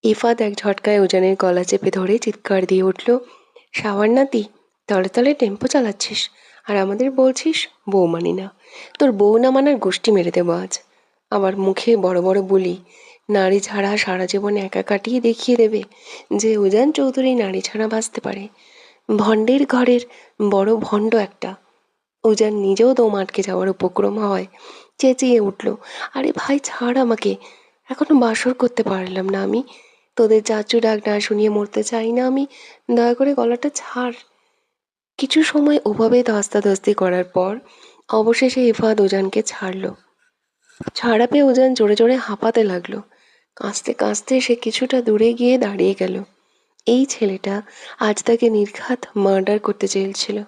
ইফাত এক ঝটকায় উজানের গলা চেপে ধরে চিৎকার দিয়ে উঠল, শাওয়ার নাতি, তলে তলে টেম্পো চালাচ্ছিস আর আমাদের বলছিস বউ মানি না। তোর বউ না মানার গোষ্ঠী মেরে দেবো আজ। আবার মুখে বড় বড় বুলি, নারী ছাড়া সারা জীবন একা কাটিয়ে দেখিয়ে দেবে যে উজান চৌধুরী নারী ছাড়া বাঁচতে পারে। ভণ্ডের ঘরের বড় ভণ্ড একটা। উজান নিজেও দম আটকে যাওয়ার উপক্রম হয়, চেঁচিয়ে উঠল, আরে ভাই ছাড় আমাকে, এখনো বাসর করতে পারলাম না আমি। তোদের চাচু ডাক না শুনিয়ে মরতে চাই না আমি, দয়া করে গলাটা ছাড়। কিছু সময় ওভাবে ধস্তাধস্তি করার পর অবশেষে ইফাত উজানকে ছাড়ল। ছাড়া পেয়ে উজান জোরে জোরে হাঁপাতে লাগলো। কাঁচতে কাঁচতে সে কিছুটা দূরে গিয়ে দাঁড়িয়ে গেল। এই ছেলেটা আজ তাকে নির্ঘাত মার্ডার করতে চেয়েছিল,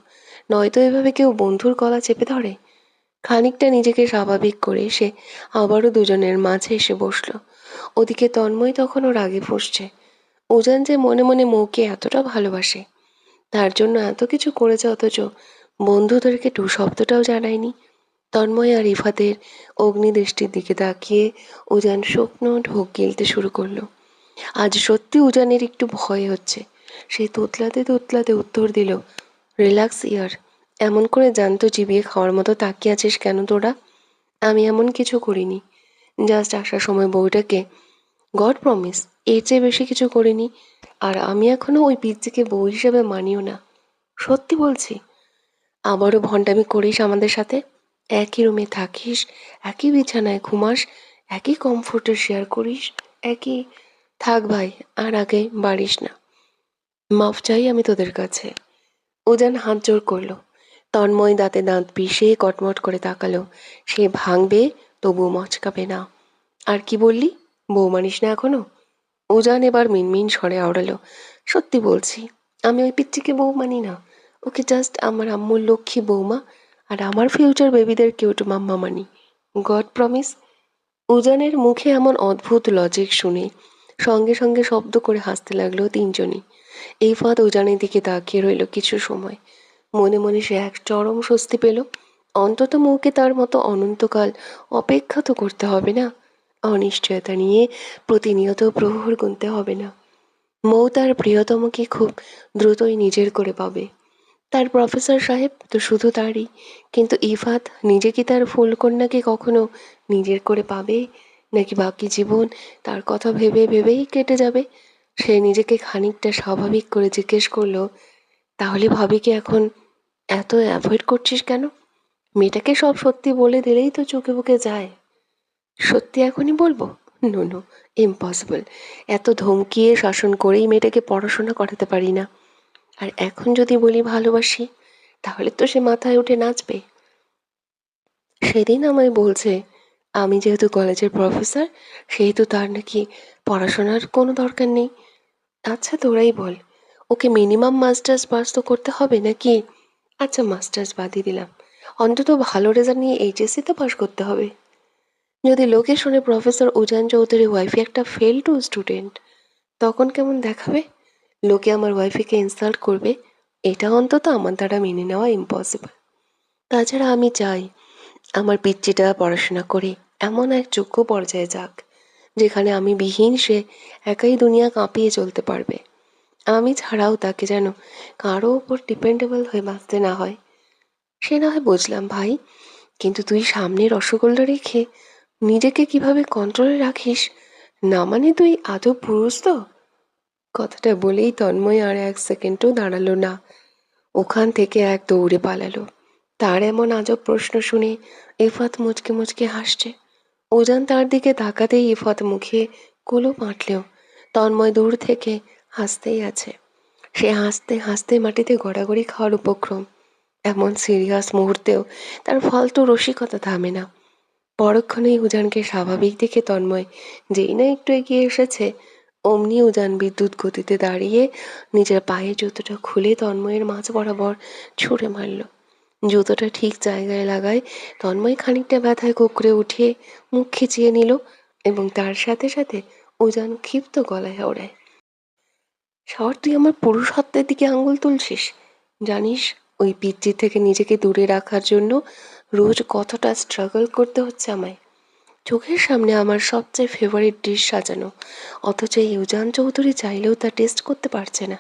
নয়তো এভাবে কেউ বন্ধুর গলা চেপে ধরে। খানিকটা নিজেকে স্বাভাবিক করে সে আবারও দুজনের মাঝে এসে বসল। ওদিকে তন্ময় তখনও রাগে ফুঁসছে। উজান যে মনে মনে মৌকে এতটা ভালোবাসে, তার জন্য এত কিছু করেছে, অথচ বন্ধুদেরকে টু শব্দটাও জানায়নি। তন্ময় আর ইফাতের অগ্নিদৃষ্টির দিকে তাকিয়ে উজান শুকনো ঢোক গিলতে শুরু করলো। আজ সত্যি উজানের একটু ভয় হচ্ছে। সে তোতলাতে তোতলাতে উত্তর দিল, রিল্যাক্স ইয়ার, এমন করে জ্যান্ত চিবিয়ে খাওয়ার মতো তাকিয়ে আছিস কেন তোরা? আমি এমন কিছু করিনি। জাস্ট আসার সময় বউটাকে, গড প্রমিস, এর চেয়ে বেশি কিছু করিনি। আর আমি এখনো ওই পিচ্চিকে বউ হিসেবে মানিও না, সত্যি বলছি। আবারও ভণ্ডামি করিস আমাদের সাথে? একই রুমে থাকিস, একই বিছানায় ঘুমাস, একই কমফোর্টে শেয়ার করিস, একই, থাক ভাই, আর আগে বাড়িস না। মাফ চাই আমি তোদের কাছে। উজান হাত জোড় করল। তন্ময় দাঁতে দাঁত পিষে কটমট করে তাকালো। সে ভাঙবে, তবুও মচকাবে না। আর কি বললি? বউ মানিস না এখনো? উজান এবার মিনমিন স্বরে আওড়ালো, সত্যি বলছি, আমি ওই পিচ্চিকে বউ মানি না। ওকে জাস্ট আমার আম্মুর লক্ষ্মী বৌমা আর আমার ফিউচার বেবিদের কিউট মাম্মা মানি। God promise. উজানের মুখে এমন অদ্ভুত লজিক শুনে সঙ্গে সঙ্গে শব্দ করে হাসতে লাগলো তিনজনই। এই ফাঁদ উজানের দিকে তাকিয়ে রইল কিছু সময়। মনে মনে সে এক চরম স্বস্তি পেল। অন্তত মৌকে তার মতো অনন্তকাল অপেক্ষা তো করতে হবে না। অনিশ্চয়তা নিয়ে প্রতিনিয়ত প্রহর গুনতে হবে না। মৌ তার প্রিয়তমকে খুব দ্রুতই নিজের করে পাবে। তার প্রফেসর সাহেব তো শুধু তারই, কিন্তু ইফাত নিজে কি তার ফুলকন্যাকে কখনো নিজের করে পাবে? নাকি বাকি জীবন তার কথা ভেবে ভেবেই কেটে যাবে? সে নিজেকে খানিকটা স্বাভাবিক করে জিজ্ঞেস করলো, তাহলে ভাবিকে এখন এত অ্যাভয়েড করছিস কেন? মেয়েটাকে সব সত্যি বলে দিলেই তো চোখে বুকে যায়। সত্যি এখনই বলবো? No no, impossible. এত ধমকিয়ে শাসন করেই মেয়েটাকে পড়াশোনা করাতে পারি না। আর এখন যদি বলি ভালোবাসি, তাহলে তো সে মাথায় উঠে নাচবে। সেদিন আমায় বলছে আমি যেহেতু কলেজের প্রফেসর, সেহেতু তার নাকি পড়াশোনার কোনো দরকার নেই। আচ্ছা তোরাই বল, ওকে মিনিমাম মাস্টার্স পাস তো করতে হবে নাকি? আচ্ছা মাস্টার্স বাদই দিলাম, অন্তত ভালো রেজাল্ট নিয়ে এইচএসসি তো পাস করতে হবে। যদি লোকে শুনে প্রফেসর উজান চৌধুরী ওয়াইফি একটা ফেল টু স্টুডেন্ট, তখন কেমন দেখাবে? লোকে আমার ওয়াইফিকে ইনসাল্ট করবে। এটা অন্তত আমার দ্বারা মেনে নেওয়া ইম্পসিবল। তাছাড়া আমি চাই আমার পিচ্চিটা পড়াশোনা করে এমন এক যোগ্য পর্যায়ে যাক, যেখানে আমি বিহীন সে একাই দুনিয়া কাঁপিয়ে চলতে পারবে। আমি ছাড়াও তাকে যেন কারো ওপর ডিপেন্ডেবল হয়ে বাঁচতে না হয়। সে না হয় বুঝলাম ভাই, কিন্তু তুই সামনে রসগোল্লা রেখে নিজেকে কিভাবে কন্ট্রোলে রাখিস? না মানে তুই আদৌ পুরুষ তো? কথাটা বলেই তন্ময় আর এক সেকেন্ডও দাঁড়ালো না, ওখান থেকে এক দৌড়ে পালালো। তার এমন আজব প্রশ্ন শুনে ইফাত মুচকে মুচকে হাসছে। উজান তার দিকে তাকাতেই ইফাত মুখে কুলু পাঁটলেও তন্ময় দূর থেকে হাসতেই আছে। সে হাসতে হাসতে মাটিতে গড়াগড়ি খাওয়ার উপক্রম। এমন সিরিয়াস মুহূর্তেও তার ফালতু রসিকতা থামে না। পরক্ষণেই উজানকে স্বাভাবিক দেখে তন্ময় যেই না একটু এগিয়ে এসেছে, অমনি উজান বিদ্যুৎ গতিতে দাঁড়িয়ে নিজের পায়ে জুতোটা খুলে তন্ময়ের মাঝ বরাবর ছুঁড়ে মারল। জুতোটা ঠিক জায়গায় লাগায় তন্ময় খানিকটা ব্যথায় কুঁকড়ে উঠে মুখ খিচিয়ে নিল, এবং তার সাথে সাথে উজান ক্ষিপ্ত গলায় ওড়ায়, শহর তুই আমার পুরুষত্বের দিকে আঙ্গুল তুলছিস? জানিস ওই পিচ্চি থেকে নিজেকে দূরে রাখার জন্য রোজ কতটা স্ট্রাগল করতে হচ্ছে আমায়? চোখের সামনে আমার সবচেয়ে ফেভারিট ডিশ সাজানো, অথচ এই উজান চৌধুরী চাইলেও তা টেস্ট করতে পারছে না।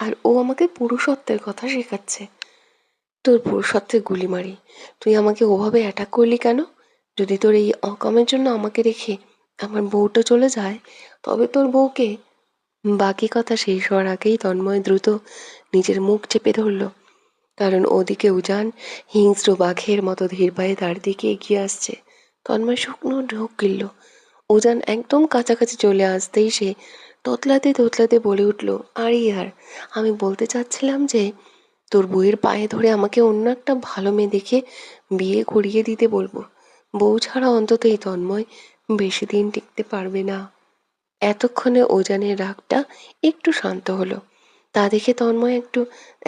আর ও আমাকে পুরুষত্বের কথা শেখাচ্ছে। তোর পুরুষত্বে গুলি মারি, তুই আমাকে ওভাবে অ্যাটাক করলি কেন? যদি তোর এই অকামের জন্য আমাকে রেখে আমার বউটা চলে যায়, তবে তোর বউকে। বাকি কথা শেষ হওয়ার আগেই তন্ময় দ্রুত নিজের মুখ চেপে ধরল, কারণ ওদিকে উজান হিংস্র বাঘের মতো ধীর পায়ে তার দিকে এগিয়ে আসছে। তন্ময় শুকনো ঢোক গিলল। উজান একদম কাছাকাছি চলে আসতেই সে তোতলাতে তোতলাতে বলে উঠল, আর ইয়ার, আমি বলতে চাচ্ছিলাম যে তোর বউয়ের পায়ে ধরে আমাকে অন্য একটা ভালো মেয়ে দেখে বিয়ে করিয়ে দিতে বলবো। বউ ছাড়া অন্তত এই তন্ময় বেশি দিন টিকতে পারবে না। এতক্ষণে ওজানের রাগটা একটু শান্ত হলো। তা দেখে তন্ময়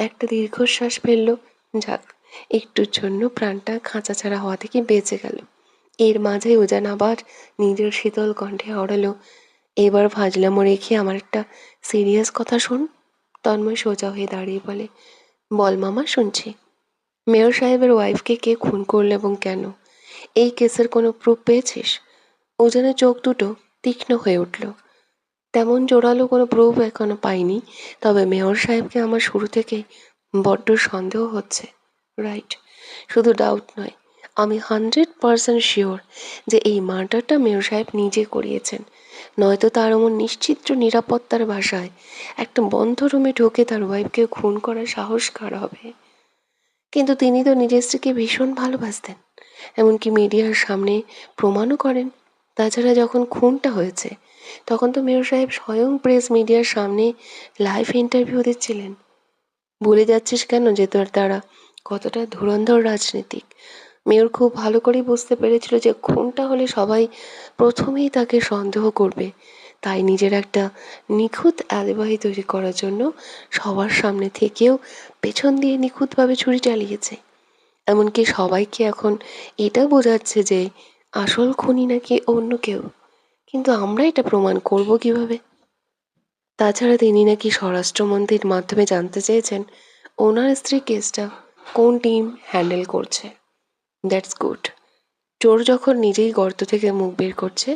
একটা দীর্ঘশ্বাস ফেললো। যাক, একটুর জন্য প্রাণটা খাঁচা ছাড়া হওয়া থেকে বেঁচে গেল। এর মাঝে ওজান আবার নিজের শীতল কণ্ঠে আওড়ালো, এবার ফাজলামো রেখে আমার একটা সিরিয়াস কথা শোন। তন্ময় সোজা হয়ে দাঁড়িয়ে বলে, বল মামা, শুনছি। মেয়র সাহেবের ওয়াইফকে কে খুন করলো এবং কেন? এই কেসের কোনো প্রুফ পেয়েছিস? ওজানের চোখ দুটো তীক্ষ্ণ হয়ে উঠল। তেমন জোরালো কোনো প্রুফ এখনো পাইনি, তবে মেয়র সাহেবকে আমার শুরু থেকে বড্ড সন্দেহ হচ্ছে। রাইট, শুধু ডাউট নয়, আমি 100% শিওর যে এই মার্ডারটা মেয়র সাহেব নিজে করিয়েছেন। নয়তো তার এমন নিশ্চিদ্র নিরাপত্তার বাসায় একটা বন্ধ রুমে ঢুকে তার ওয়াইফকে খুন করার সাহস কার হবে? কিন্তু তিনি তো নিজের স্ত্রীকে ভীষণ ভালোবাসতেন, এমনকি মিডিয়ার সামনে প্রমাণও করেন। তাছাড়া যখন খুনটা হয়েছে তখন তো মেয়র সাহেব স্বয়ং প্রেস মিডিয়ার সামনে লাইভ ইন্টারভিউ দিচ্ছিলেন। ভুলে যাচ্ছিস কেন যে তোর তারা কতটা ধুরন্ধর রাজনীতিক? মেয়র খুব ভালো করেই বুঝতে পেরেছিল যে খুনটা হলে সবাই প্রথমেই তাকে সন্দেহ করবে, তাই নিজের একটা নিখুঁত অ্যালিবাই তৈরি করার জন্য সবার সামনে থেকেও পেছন দিয়ে নিখুঁতভাবে ছুরি চালিয়েছে। এমনকি সবাইকে এখন এটা বোঝাচ্ছে যে আসল খুনি নাকি অন্য কেউ। কিন্তু আমরা এটা প্রমাণ করব কিভাবে? তাছাড়া তিনি নাকি স্বরাষ্ট্রমন্ত্রীর মাধ্যমে জানতে চেয়েছেন ওনার স্ত্রী কেসটা কোন টিম হ্যান্ডেল করছে। That's good. চোর যখন নিজেই গর্ত থেকে মুখ বের করছে,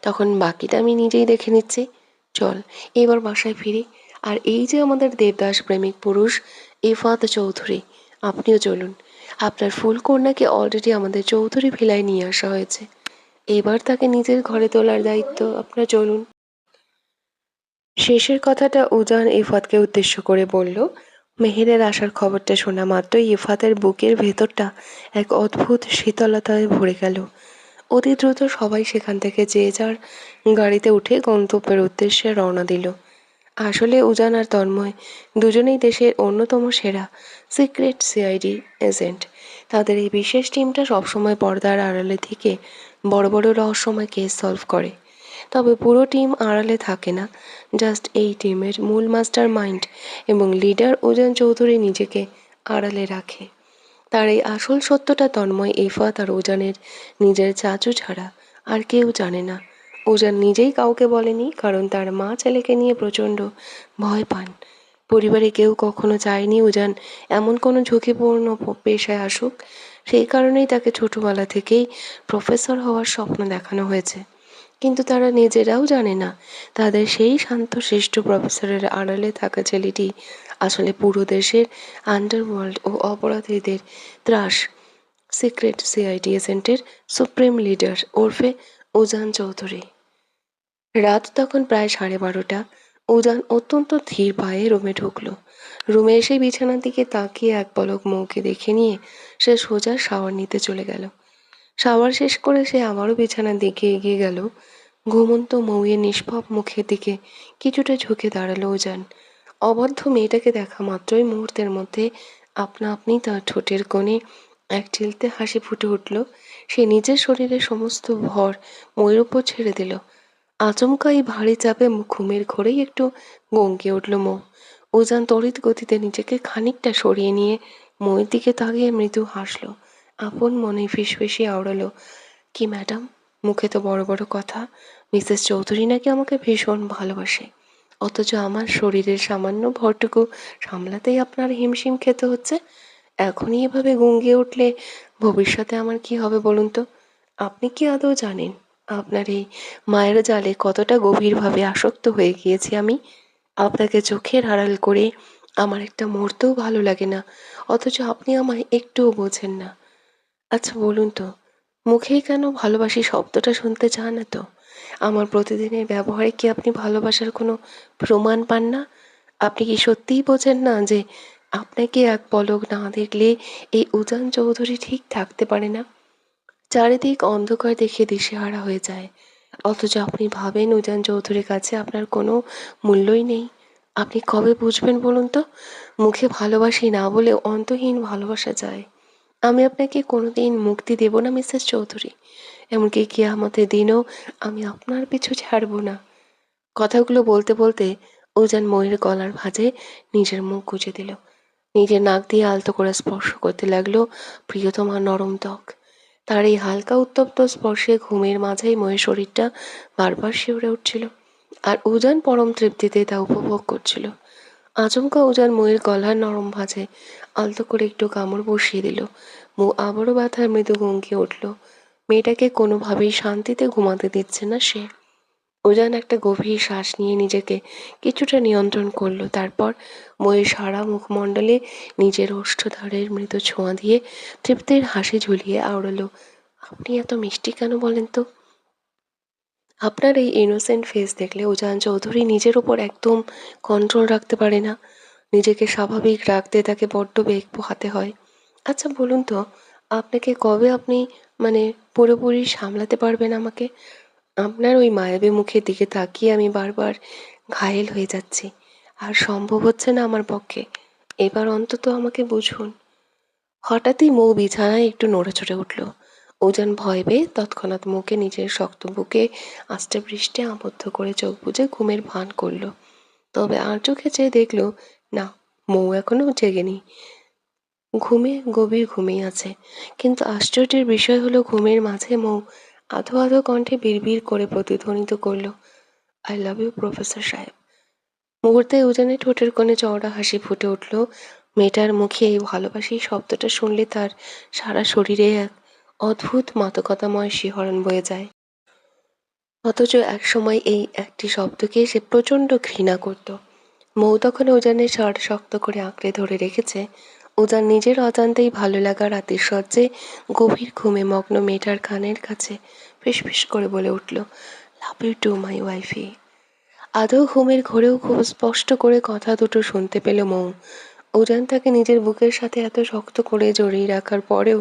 তখন বাকিটা আমি নিজেই দেখে নিচ্ছি। চল এবার বাসায় ফিরি। আর এই যে আমাদের দেবদাস প্রেমিক পুরুষ ইফাত চৌধুরী, আপনিও চলুন। আপনার ফুল কন্যাকে অলরেডি আমাদের চৌধুরী ভিলায় নিয়ে আসা হয়েছে। এবার তাকে নিজের ঘরে তোলার দায়িত্ব আপনার, চলুন। শেষের কথাটা উজান ইফাতকে উদ্দেশ্য করে বলল। মেহেরের আসার খবরটা শোনা মাত্রই ইফাতের বুকের ভেতরটা এক অদ্ভুত শীতলতায় ভরে গেল। অতি দ্রুত সবাই সেখান থেকে যে যার গাড়িতে উঠে গন্তব্যের উদ্দেশ্যে রওনা দিল। আসলে উজান আর তন্ময় দুজনেই দেশের অন্যতম সেরা সিক্রেট সিআইডি এজেন্ট। তাদের এই বিশেষ টিমটা সবসময় পর্দার আড়ালে থেকে বড় বড় রহস্যময় কেস সলভ করে। তবে পুরো টিম আড়ালে থাকে না, জাস্ট এই টিমের মূল মাস্টার মাইন্ড এবং লিডার উজান চৌধুরী নিজেকে আড়ালে রাখে। তার এই আসল সত্যটা তন্ময়, ইফাত আর উজানের নিজের চাচু ছাড়া আর কেউ জানে না। উজান নিজেই কাউকে বলেনি, কারণ তার মা ছেলেকে নিয়ে প্রচণ্ড ভয় পান। পরিবারে কেউ কখনো চায়নি উজান এমন কোনো ঝুঁকিপূর্ণ পেশায় আসুক। সেই কারণেই তাকে ছোটবেলা থেকেই প্রফেসর হওয়ার স্বপ্ন দেখানো হয়েছে। কিন্তু তারা নিজেরাও জানে না তাদের সেই শান্তশিষ্ট প্রফেসরের আড়ালে থাকা ছেলেটি আসলে পুরো দেশের আন্ডারওয়ার্ল্ড ও অপরাধীদের ত্রাস সিক্রেট সিআইডি এজেন্টের সুপ্রিম লিডার ওরফে উজান চৌধুরী। রাত তখন প্রায় 12:30। উজান অত্যন্ত ধীর পায়ে রুমে ঢুকলো। রুমে এসে বিছানার দিকে তাকিয়ে এক পলক মৌকে দেখে নিয়ে সে সোজা শাওয়ার নিতে চলে গেল। শাওয়ার শেষ করে সে আবারও বিছানার দিকে এগিয়ে গেল। ঘুমন্ত মৌয়ের নিষ্পাপ মুখের দিকে কিছুটা ঝুঁকে দাঁড়ালো উজান। অবাধ্য মেয়েটাকে দেখা মাত্রই মুহূর্তের মধ্যে আপনা আপনি তার ঠোঁটের কোণে এক চিলতে হাসি ফুটে উঠল। সে নিজের শরীরের সমস্ত ভর মৌয়ের উপর ছেড়ে দিল। আচমকা এই ভারী চাপে ঘুমের ঘোরেই একটু গমকে উঠল মৌ। উজান তড়িৎ গতিতে নিজেকে খানিকটা সরিয়ে নিয়ে মৌয়ের দিকে তাকিয়ে মৃদু হাসল। আপন মনে ফিসফিসিয়ে আওড়ালো, কি ম্যাডাম, মুখে তো বড় বড় কথা। মিসেস চৌধুরী নাকি আমাকে ভীষণ ভালোবাসে, অথচ আমার শরীরের সামান্য ভরটুকু সামলাতেই আপনার হিমশিম খেতে হচ্ছে। এখনই এভাবে গুঙ্গিয়ে উঠলে ভবিষ্যতে আমার কি হবে বলুন তো? আপনি কি আদৌ জানেন আপনার এই মায়ের জালে কতটা গভীরভাবে আসক্ত হয়ে গিয়েছি আমি। আপনাকে চোখের আড়াল করে আমার একটা মুহূর্তও ভালো লাগে না, অথচ আপনি আমায় একটুও বোঝেন না। আচ্ছা বলুন তো, মুখেই কেন ভালোবাসি শব্দটা শুনতে চান না তো? আমার প্রতিদিনের ব্যবহারে কি আপনি ভালোবাসার কোনো প্রমাণ পান না? আপনি কি সত্যিই বোঝেন না যে আপনাকে এক পলক না দেখলে এই উজান চৌধুরী ঠিক থাকতে পারে না? চারিদিক অন্ধকার দেখে দিশেহারা হয়ে যায়, অথচ আপনি ভাবেন উজান চৌধুরীর কাছে আপনার কোনো মূল্যই নেই। আপনি কবে বুঝবেন বলুন তো? মুখে ভালোবাসি না বলে অন্তহীন ভালোবাসা যায়। আমি আপনাকে কোনোদিন মুক্তি দেব না মিসেস চৌধুরী। এমনকি কিয়ামতের দিনও আমি আপনার পিছু ছাড়ব না। কথাগুলো বলতে বলতে উজান ময়ের গলার ভাঁজে নিজের মুখ গুজে দিল। নিজের নাক দিয়ে আলতো করে স্পর্শ করতে লাগলো প্রিয়তমার নরম ত্বক। তার এই হালকা উত্তপ্ত স্পর্শে ঘুমের মাঝেই ময়ের শরীরটা বারবার শিউরে উঠছিল, আর উজান পরম তৃপ্তিতে তা উপভোগ করছিল। আচমকা উজান ময়ের গলার নরম ভাঁজে আলতো করে একটু কামড় বসিয়ে দিল। মৌ আবারও ব্যথার মৃদু গঙ্গিয়ে উঠল। মেয়েটাকে কোনোভাবেই শান্তিতে ঘুমাতে দিচ্ছে না সে। উজান একটা গভীর শ্বাস নিয়ে নিজেকে কিছুটা নিয়ন্ত্রণ করলো। তারপর ময়ের সারা মুখমণ্ডলে নিজের ওষ্ঠদ্বরের মৃদু ছোঁয়া দিয়ে তৃপ্তির হাসি ঝুলিয়ে আওড়ালো। আপনি এত মিষ্টি কেন বলেন তো? আপনার এই ইনোসেন্ট ফেস দেখলে উজান চৌধুরী নিজের ওপর একদম কন্ট্রোল রাখতে পারে না। নিজেকে স্বাভাবিক রাখতে তাকে বড্ড বেগ পোহাতে হয়। আচ্ছা বলুন তো, আপনাকে কবে আপনি মানে পুরোপুরি সামলাতে পারবেন আমাকে? আপনার ওই মায়াবী মুখের দিকে তাকিয়ে আমি বারবার ঘায়েল হয়ে যাচ্ছি। আর সম্ভব হচ্ছে না আমার পক্ষে। এবার অন্তত আমাকে বুঝুন। হঠাৎই মৌ বিছানায় একটু নড়েচড়ে উঠল। উজান ভয় পেয়ে তৎক্ষণাৎ মুখে নিজের শক্ত বুকে আষ্টে পৃষ্ঠে আবদ্ধ করে চোখ বুজে ঘুমের ভান করল। তবে আর চোখে চেয়ে দেখল, না, মৌ এখনো জেগেনি। গভীর ঘুমেই আছে। কিন্তু আশ্চর্যের বিষয় হলো ঘুমের মাঝে মৌ আধো আধো কণ্ঠে বিড়বিড় করে প্রতিধ্বনিত করল, আই লাভ ইউ প্রফেসর সাহেব। মুহূর্তে উজানের ঠোঁটের কোণে চওড়া হাসি ফুটে উঠল। মেয়েটার মুখে এই ভালোবাসি শব্দটা শুনলে তার সারা শরীরে এক অদ্ভুত মাদকতাময় শিহরণ বয়ে যায়। অথচ একসময় এই একটি শব্দকে সে প্রচণ্ড ঘৃণা করত। মৌ তখন উজানের শার্ট শক্ত করে আঁকড়ে ধরে রেখেছে। উজান নিজের অজান্তেই ভালো লাগা রাতের শয্যে গভীর ঘুমে মগ্ন মেয়েটার কানের কাছে ফিসফিস করে বলে উঠল, লাভ ইউ টু মাই ওয়াইফি। আদৌ ঘুমের ঘোরেও খুব স্পষ্ট করে কথা দুটো শুনতে পেল মৌ। উজান তাকে নিজের বুকের সাথে এত শক্ত করে জড়িয়ে রাখার পরেও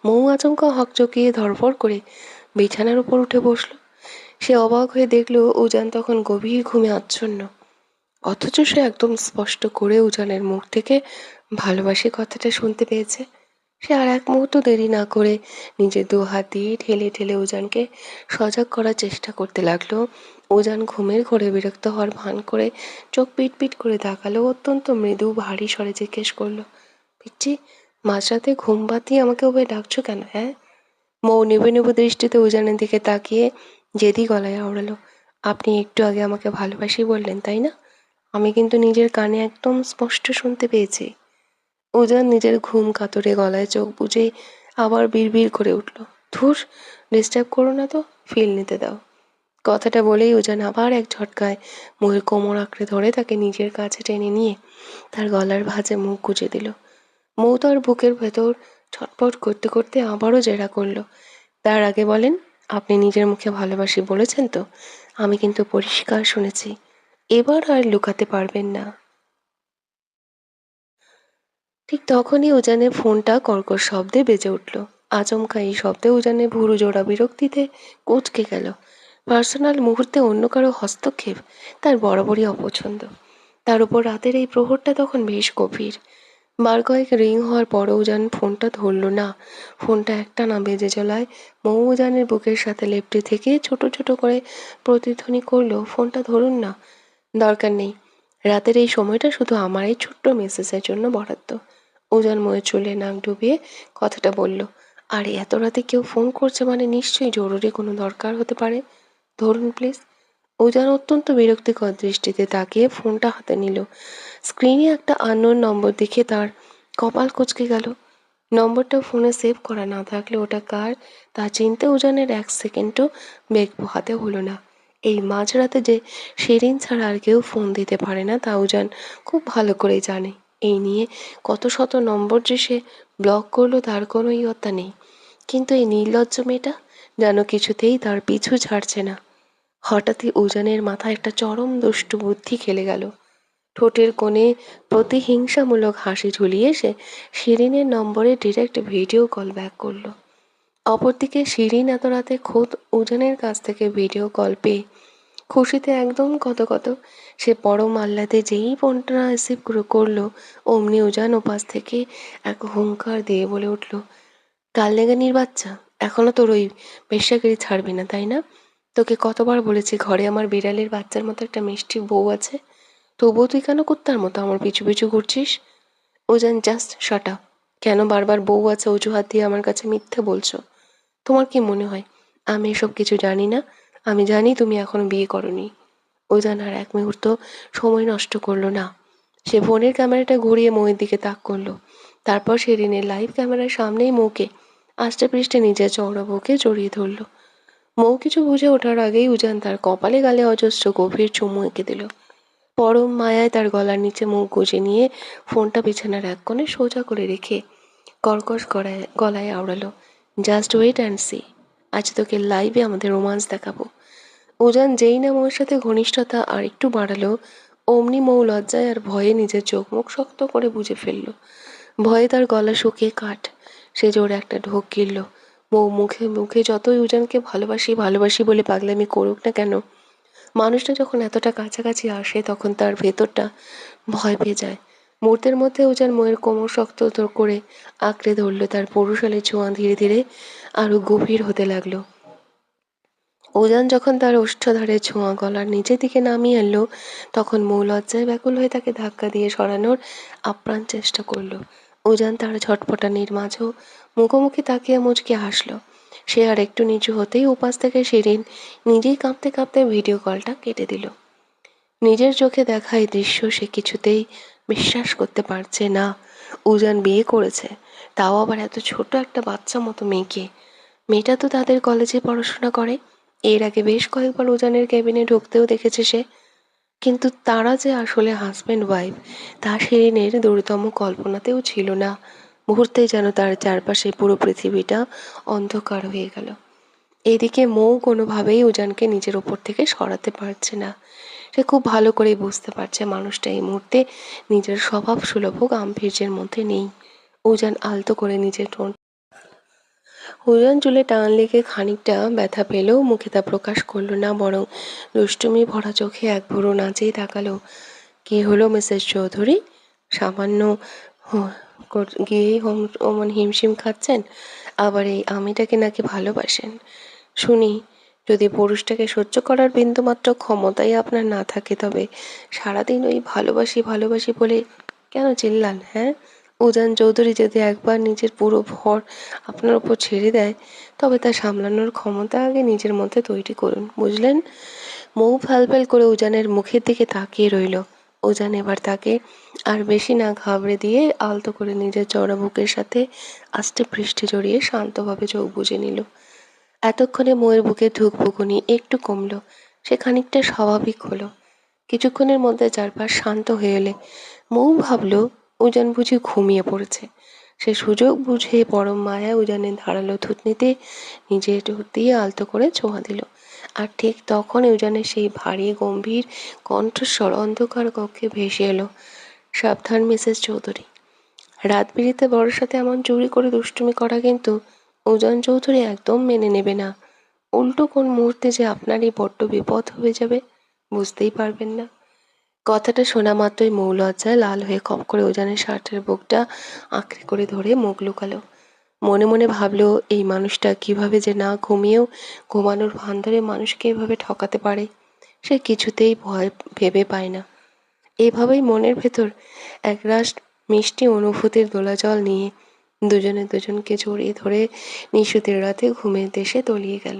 মৌ আচমকা হকচকিয়ে ধড়ফড় করে বিছানার উপর উঠে বসল। সে অবাক হয়ে দেখল উজান তখন গভীর ঘুমে আচ্ছন্ন, অথচ সে একদম স্পষ্ট করে উজানের মুখ থেকে ভালোবাসি কথাটা শুনতে পেয়েছে। সে আর এক মুহূর্ত দেরি না করে নিজের দু হাত দিয়ে ঠেলে ঠেলে উজানকে সজাগ করার চেষ্টা করতে লাগলো। উজান ঘুমের ঘোরে বিরক্ত হওয়ার ভান করে চোখ পিট পিট করে তাকালো। অত্যন্ত মৃদু ভারী স্বরে জিজ্ঞেস করলো, পিচ্ছি, মাঝরাতে ঘুম বাতিয়ে আমাকে ওভাবে ডাকছো কেন, হ্যাঁ? মৌ নিভু নিভু দৃষ্টিতে উজানের দিকে তাকিয়ে জেদি গলায় আওড়ালো, আপনি একটু আগে আমাকে ভালোবাসি বললেন তাই না? আমি কিন্তু নিজের কানে একদম স্পষ্ট শুনতে পেয়েছি। উজান নিজের ঘুম কাতরে গলায় চোখ বুজে আবার বিড়বিড় করে উঠল, ধুর, ডিস্টার্ব করো না তো, ফিল নিতে দাও। কথাটা বলেই উজান আবার এক ঝটকায় মৌয়ের কোমর আঁকড়ে ধরে তাকে নিজের কাছে টেনে নিয়ে তার গলার ভাঁজে মুখ গুজে দিল। মৌ তার বুকের ভেতর ছটফট করতে করতে আবারও জেরা করলো, তার আগে বলেন, আপনি নিজের মুখে ভালোবাসি বলেছেন তো? আমি কিন্তু পরিষ্কার শুনেছি। এবার আর লুকাতে পারবেন না। ঠিক তখনই উজানের ফোনটা কর্কশ শব্দে বেজে উঠল। আচমকা এই শব্দে উজানের ভুরু জোড়া বিরক্তিতে কুঁচকে গেল। পার্সোনাল মুহূর্তে অন্য কারো হস্তক্ষেপ তার বরাবরই অপছন্দ। তার উপর রাতের এই প্রহরটা তখন বেশ গভীর। বার কয়েক রিং হওয়ার পরও উজান ফোনটা ধরল না। ফোনটা একটানা বেজে চলায় মৌ উজানের বুকের সাথে লেপ্টে থেকে ছোট ছোট করে প্রতিধ্বনি করলো, ফোনটা ধরুন না। দরকার নেই। রাতের এই সময়টা শুধু আমার এই ছোট্ট মেসেজের জন্য বরাদ্দ। উজান ময়ের চুলে নাক ডুবিয়ে কথাটা বলল, আরে এত রাতে কেউ ফোন করছে মানে নিশ্চয়ই জরুরি কোনো দরকার হতে পারে। ধরুন প্লিজ। উজান অত্যন্ত বিরক্তিকর দৃষ্টিতে তাকিয়ে ফোনটা হাতে নিল। স্ক্রিনে একটা আননোন নম্বর দেখে তার কপাল কুঁচকে গেল। নম্বরটা ফোনে সেভ করা না থাকলে ওটা কার তা চিনতে উজানের 1 সেকেন্ডও বেগ পোহাতে হলো না। এই মাঝরাতে যে শিরিন ছাড়া আর কেউ ফোন দিতে পারে না তা উজান খুব ভালো করেই জানে। এই নিয়ে কত শত নম্বর যে সে ব্লক করলো তার কোনো ইয়ত্তা নেই, কিন্তু এই নির্লজ্জ মেয়েটা যেন কিছুতেই তার পিছু ছাড়ছে না। হঠাৎই উজানের মাথায় একটা চরম দুষ্টু বুদ্ধি খেলে গেল। ঠোঁটের কোণে প্রতিহিংসামূলক হাসি ঝুলিয়ে সে শিরিনের নম্বরে ডিরেক্ট ভিডিও কল ব্যাক করলো। অপরদিকে শিরিন এত রাতে খোদ উজানের কাছ থেকে ভিডিও কল পেয়ে খুশিতে একদম কত কত। সে পরম আহ্লাদে যেই ফোনটা রিসিভ করলো, অমনি উজান ওপাশ থেকে এক হুংকার দিয়ে বলে উঠল, কালনেগানির বাচ্চা, এখনো তোর ওই বেশ্যাগিরি ছাড়বি না তাই না? তোকে কতবার বলেছি ঘরে আমার বিড়ালের বাচ্চার মতো একটা মিষ্টি বউ আছে, তবুও তুই কেন কুত্তার মতো আমার পিছু পিছু ঘুরছিস? উজান, জাস্ট শাট আপ। কেন বারবার বউ আছে অজুহাত দিয়ে আমার কাছে মিথ্যে বলছো? তোমার কি মনে হয় আমি এসব কিছু জানি না? আমি জানি তুমি এখনো বিয়ে করনি। উজান আর এক মুহূর্ত সময় নষ্ট করলো না। সে ফোনের ক্যামেরাটা ঘুরিয়ে মৌয়ের দিকে তাক করলো। তারপর শিরিনের লাইভ ক্যামেরার সামনেই মৌকে আষ্টে পৃষ্ঠে নিজের চওড়া বুকে জড়িয়ে ধরলো। মৌ কিছু বুঝে ওঠার আগেই উজান তার কপালে গালে অজস্র গভীর চুমু এঁকে দিল। পরম মায়ায় তার গলার নিচে মুখ গুজে নিয়ে ফোনটা বিছানার এক কোণে সোজা করে রেখে কর্কশ গলায় আওড়ালো, জাস্ট ওয়েট অ্যান্ড সি। আজ তোকে লাইভে আমাদের রোমান্স দেখাবো। উজান যেই না মৌর সাথে ঘনিষ্ঠতা আর একটু বাড়ালো, অমনি মৌ লজ্জায় আর ভয়ে নিজের চোখ মুখ শক্ত করে বুজে ফেলল। ভয়ে তার গলা শুকিয়ে কাঠ। সে জোরে একটা ঢোক গিলল। মৌ মুখে মুখে যতই উজানকে ভালোবাসি ভালোবাসি বলে পাগলামি করুক না কেন, মানুষটা যখন এতটা কাছাকাছি আসে তখন তার ভেতরটা ভয় পেয়ে যায়। মুহূর্তের মধ্যে উজান ময়ের কোমর শক্ত করে আঁকড়ে ধরল। তার পৌরুষালী ছোঁয়া ধীরে ধীরে আরো গভীর হতে লাগলো। উজান যখন তার ওষ্ঠধারে ছোঁয়া গলার নিচের দিকে নামিয়ে আনলো, তখন মৌ লজ্জায় ব্যাকুল হয়ে তাকে ধাক্কা দিয়ে সরানোর আপ্রাণ চেষ্টা করলো। উজান তার ঝটপটানির মাঝেও মুখোমুখি তাকিয়ে মুচকে হাসলো। সে আর একটু নিচু হতেই উপাস থেকে শিরিন নিজেই কাঁপতে কাঁপতে ভিডিও কলটা কেটে দিল। নিজের চোখে দেখা এই দৃশ্য সে কিছুতেই বিশ্বাস করতে পারছে না। উজান বিয়ে করেছে, তাও আবার এত ছোট একটা বাচ্চা মতো মেয়েকে। মেয়েটা তো তাদের কলেজে পড়াশোনা করে। এর আগে বেশ কয়েকবার উজানের কেবিনে ঢুকতেও দেখেছে সে। কিন্তু তারা যে আসলে হাজব্যান্ড ওয়াইফ তা শিরিনের দূরতম কল্পনাতেও ছিল না। মুহূর্তেই যেন তার চারপাশে পুরো পৃথিবীটা অন্ধকার হয়ে গেল। এদিকে মৌ কোনোভাবেই উজানকে নিজের ওপর থেকে সরাতে পারছে না। সে খুব ভালো করেই বুঝতে পারছে মানুষটা এই মুহূর্তে নিজের স্বভাব সুলভ গাম্ভীর্যের মধ্যে নেই। উজান আলতো করে নিজের টোন উজান চুলে টান লেগে খানিকটা ব্যথা পেলেও মুখে তা প্রকাশ করলো না, বরং দুষ্টুমি ভরা চোখে এক ভুরু নাচেই তাকালো। কি হলো মিসেস চৌধুরী? সামান্য গিয়েই অমন হিমশিম খাচ্ছেন, আবার এই আমিটাকে নাকি ভালোবাসেন? শুনি, যদি পুরুষটাকে সহ্য করার বিন্দুমাত্র ক্ষমতাই আপনার না থাকে তবে সারাদিন ওই ভালোবাসি ভালোবাসি বলে কেন চিল্লান, হ্যাঁ? উজান চৌধুরী যদি একবার নিজের পুরো ভর আপনার ওপর ছেড়ে দেয় তবে তা সামলানোর ক্ষমতা আগে নিজের মধ্যে তৈরি করুন, বুঝলেন? মৌ ফ্যালফ্যাল করে উজানের মুখের দিকে তাকিয়ে রইল। উজান এবার তাকে আর বেশি না ঘাবড়ে দিয়ে আলতো করে নিজের চওড়া বুকের সাথে আষ্টে পৃষ্ঠে জড়িয়ে শান্তভাবে চোখ বুজে নিল। এতক্ষণে মৌয়ের বুকে ধুকপুকুনি একটু কমল। সে খানিকটা স্বাভাবিক হলো। কিছুক্ষণের মধ্যে চারপাশ শান্ত হয়ে এলে মৌ ভাবল উজান বুঝি ঘুমিয়ে পড়েছে। সে সুযোগ বুঝে পরম মায়া উজানের ধারালো থুতনিতে নিজের ঠোঁট দিয়ে আলতো করে ছোঁয়া দিল। আর ঠিক তখন উজানের সেই ভারী গম্ভীর কণ্ঠস্বর অন্ধকার কক্ষে ভেসে এলো, সাবধান মিসেস চৌধুরী। রাত বিরেতে বড়োর সাথে এমন চুরি করে দুষ্টুমি করা কিন্তু উজান চৌধুরী একদম মেনে নেবে না। উল্টো কোন মুহূর্তে যে আপনারই বড্ড বিপদ হয়ে যাবে বুঝতেই পারবেন না। কথাটা শোনা মাত্রই মৌ লজ্জায় লাল হয়ে খপ করে উজানের শার্টের বুকটা আঁকড়ে করে ধরে মুখ লুকালো। মনে মনে ভাবলো এই মানুষটা কিভাবে যে না ঘুমিয়েও ঘুমানোর ভান ধরে মানুষকে এভাবে ঠকাতে পারে সে কিছুতেই ভয় ভেবে পায় না। এভাবেই মনের ভেতর একরাশ মিষ্টি অনুভূতির দোলাজল নিয়ে দুজনে দুজনকে জড়িয়ে ধরে নিশুতির রাতে ঘুমের দেশে তলিয়ে গেল।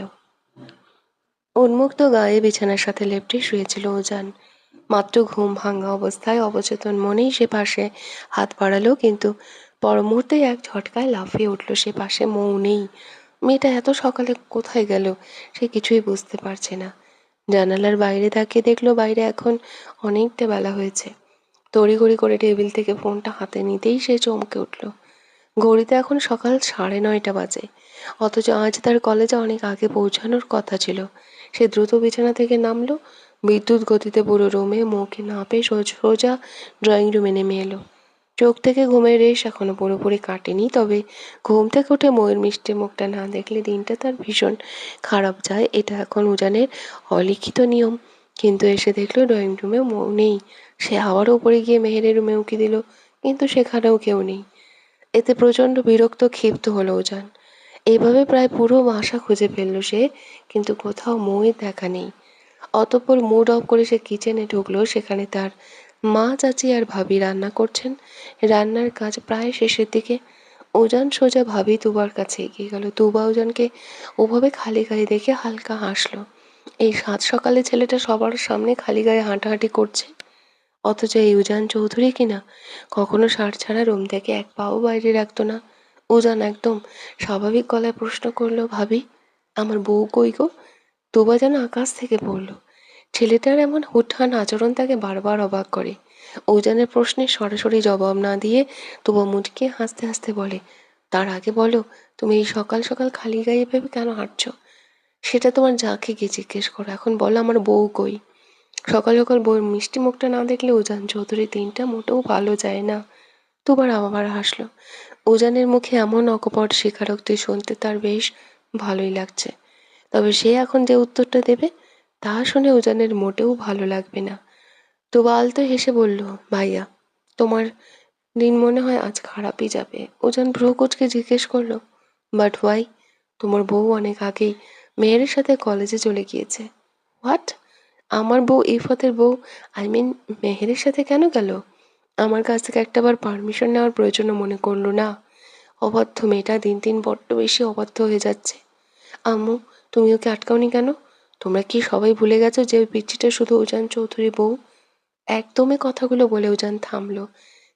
উন্মুক্ত গায়ে বিছানার সাথে লেপ্টে শুয়েছিল উজান। মাত্র ঘুম ভাঙা অবস্থায় অবচেতন মনেই সে পাশে হাত বাড়ালো, কিন্তু পর মুহূর্তেই এক ঝটকায় লাফিয়ে উঠল সে, পাশে মৌ নেই। মেয়েটা এত সকালে কোথায় গেল সে কিছুই বুঝতে পারছে না। জানালার বাইরে তাকিয়ে দেখলো বাইরে এখন অনেকটা বেলা হয়েছে। তড়িঘড়ি করে টেবিল থেকে ফোনটা হাতে নিতেই সে চমকে উঠল। ঘড়িতে এখন সকাল 9:30 বাজে, অথচ আজ তার কলেজে অনেক আগে পৌঁছানোর কথা ছিল। সে দ্রুত বিছানা থেকে নামলো, বিদ্যুৎ গতিতে পুরো রুমে মৌকে না পেয়ে সোজা ড্রয়িং রুমে নেমে এলো। চোখ থেকে ঘুমের রেশ এখনো পুরোপুরি কাটেনি, তবে ঘুম থেকে উঠে মৌয়ের মিষ্টি মুখটা না দেখলে দিনটা তার ভীষণ খারাপ যায়, এটা এখন উজানের অলিখিত নিয়ম। কিন্তু এসে দেখলো ড্রয়িং রুমেও মৌ নেই। সে আবারও উপরে গিয়ে মেহেরের রুমে উঁকি দিল, কিন্তু সেখানেও কেউ নেই। এতে প্রচণ্ড বিরক্ত ক্ষিপ্ত হলো উজান। এইভাবে প্রায় পুরো বাসা খুঁজে ফেলল সে, কিন্তু কোথাও মৌয়ের দেখা নেই। অতঃপর মুড অফ করে সে কিচেনে ঢুকলো। সেখানে তার মা, চাচি আর ভাবি রান্না করছেন। রান্নার কাজ প্রায় শেষের দিকে। উজান সোজা ভাবি তুবার কাছে এগিয়ে গেল। তুবা উজানকে ওভাবে খালি গায়ে দেখে হালকা হাসলো। এই সাত সকালে ছেলেটা সবার সামনে খালি গায়ে হাঁটাহাঁটি করছে, অথচ এই উজান চৌধুরী কিনা কখনো শার্ট ছাড়া রুম থেকে এক পাও বাইরে রাখতো না। উজান একদম স্বাভাবিক গলায় প্রশ্ন করলো, ভাবি আমার বউ কই গো? তুবা যেন আকাশ থেকে পড়ল। ছেলেটার এমন হুটহান আচরণ তাকে বারবার অবাক করে। উজানের প্রশ্নের সরাসরি জবাব না দিয়ে তুবা মুচকে হাসতে হাসতে বলে, তার আগে বলো, তুমি এই সকাল সকাল খালি গায়ে ভেবে কেন হাঁটছো? সেটা তোমার যাকে গিয়ে জিজ্ঞেস করো। এখন বলো আমার বউ কই? সকাল সকাল বউয়ের মিষ্টি মুখটা না দেখলে উজান চৌধুরীর দিনটা মোটেও ভালো যায় না। দুবার আবার হাসলো। উজানের মুখে এমন অকপট স্বীকারোক্তি শুনতে তার বেশ ভালোই লাগছে, তবে সে এখন যে উত্তরটা দেবে তা শুনে উজানের মোটেও ভালো লাগবে না। তুবা আলতো হেসে বলল, ভাইয়া তোমার দিন মনে হয় আজ খারাপই যাবে। উজান ভ্রু কুঁচকে জিজ্ঞেস করলো, বাট ওয়াই? তোমার বউ অনেক আগেই মেয়ের সাথে কলেজে চলে গিয়েছে। হোয়াট? আমার বউ ইফতের বউ, আই মিন মেহেরের সাথে কেন গেল? আমার কাছ থেকে একটাবার পারমিশন নেওয়ার প্রয়োজনও মনে করলো না। অবাধ্য মেয়েটা দিন দিন বড্ড বেশি অবাধ্য হয়ে যাচ্ছে। আম্মু, তুমি ওকে আটকাওনি কেন? তোমরা কি সবাই ভুলে গেছো যে ওই পিচ্চিটা শুধু উজান চৌধুরী বউ? একদমই কথাগুলো বলে উজান থামলো।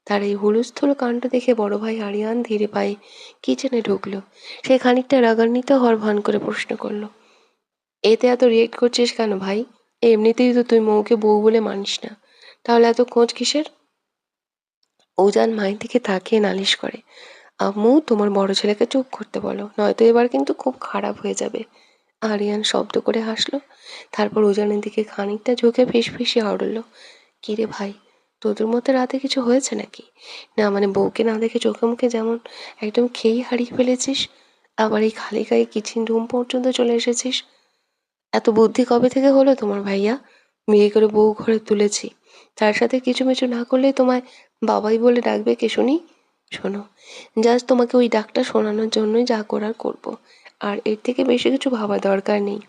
তার এই হুলস্থুল কাণ্ড দেখে বড় ভাই আরিয়ান ধীরে পায়ে কিচেনে ঢুকলো। সে খানিকটা রাগান্বিত হওয়ার ভান করে প্রশ্ন করলো, এতে এত রিয়েক্ট করছিস কেন ভাই? এমনিতেই তো তুই মৌকে বউ বলে মানিস না, তাহলে এত খোঁজ কিসের? উজান মায়ের দিকে তাকিয়ে নালিশ করে, আম্মু তোমার বড় ছেলেকে চুপ করতে বলো, নয়তো এবার কিন্তু খুব খারাপ হয়ে যাবে। আরিয়ান শব্দ করে হাসলো, তারপর উজানের দিকে খানিকটা ঝুঁকে ফিসফিসিয়ে আওড়ালো, কিরে ভাই, তোদের মধ্যে রাতে কিছু হয়েছে নাকি? না মানে বউকে না দেখে চোখে মুখে যেমন একদম খেয়েই হারিয়ে ফেলেছিস, আবার এই খালি গায়ে কিচেন রুম পর্যন্ত চলে এসেছিস। এত বুদ্ধি কবে থেকে হলো তোমার ভাইয়া? বিয়ে করে বউ ঘরে তুলেছি, তার সাথে কিছুমিছু না করলেই তোমায় বাবাই বলে ডাকবে কে শুনি? শোনো, জাস্ট তোমাকে ওই ডাকটা শোনানোর জন্যই যা করার করব, আর এর থেকে বেশি কিছু ভাবা দরকার নেই।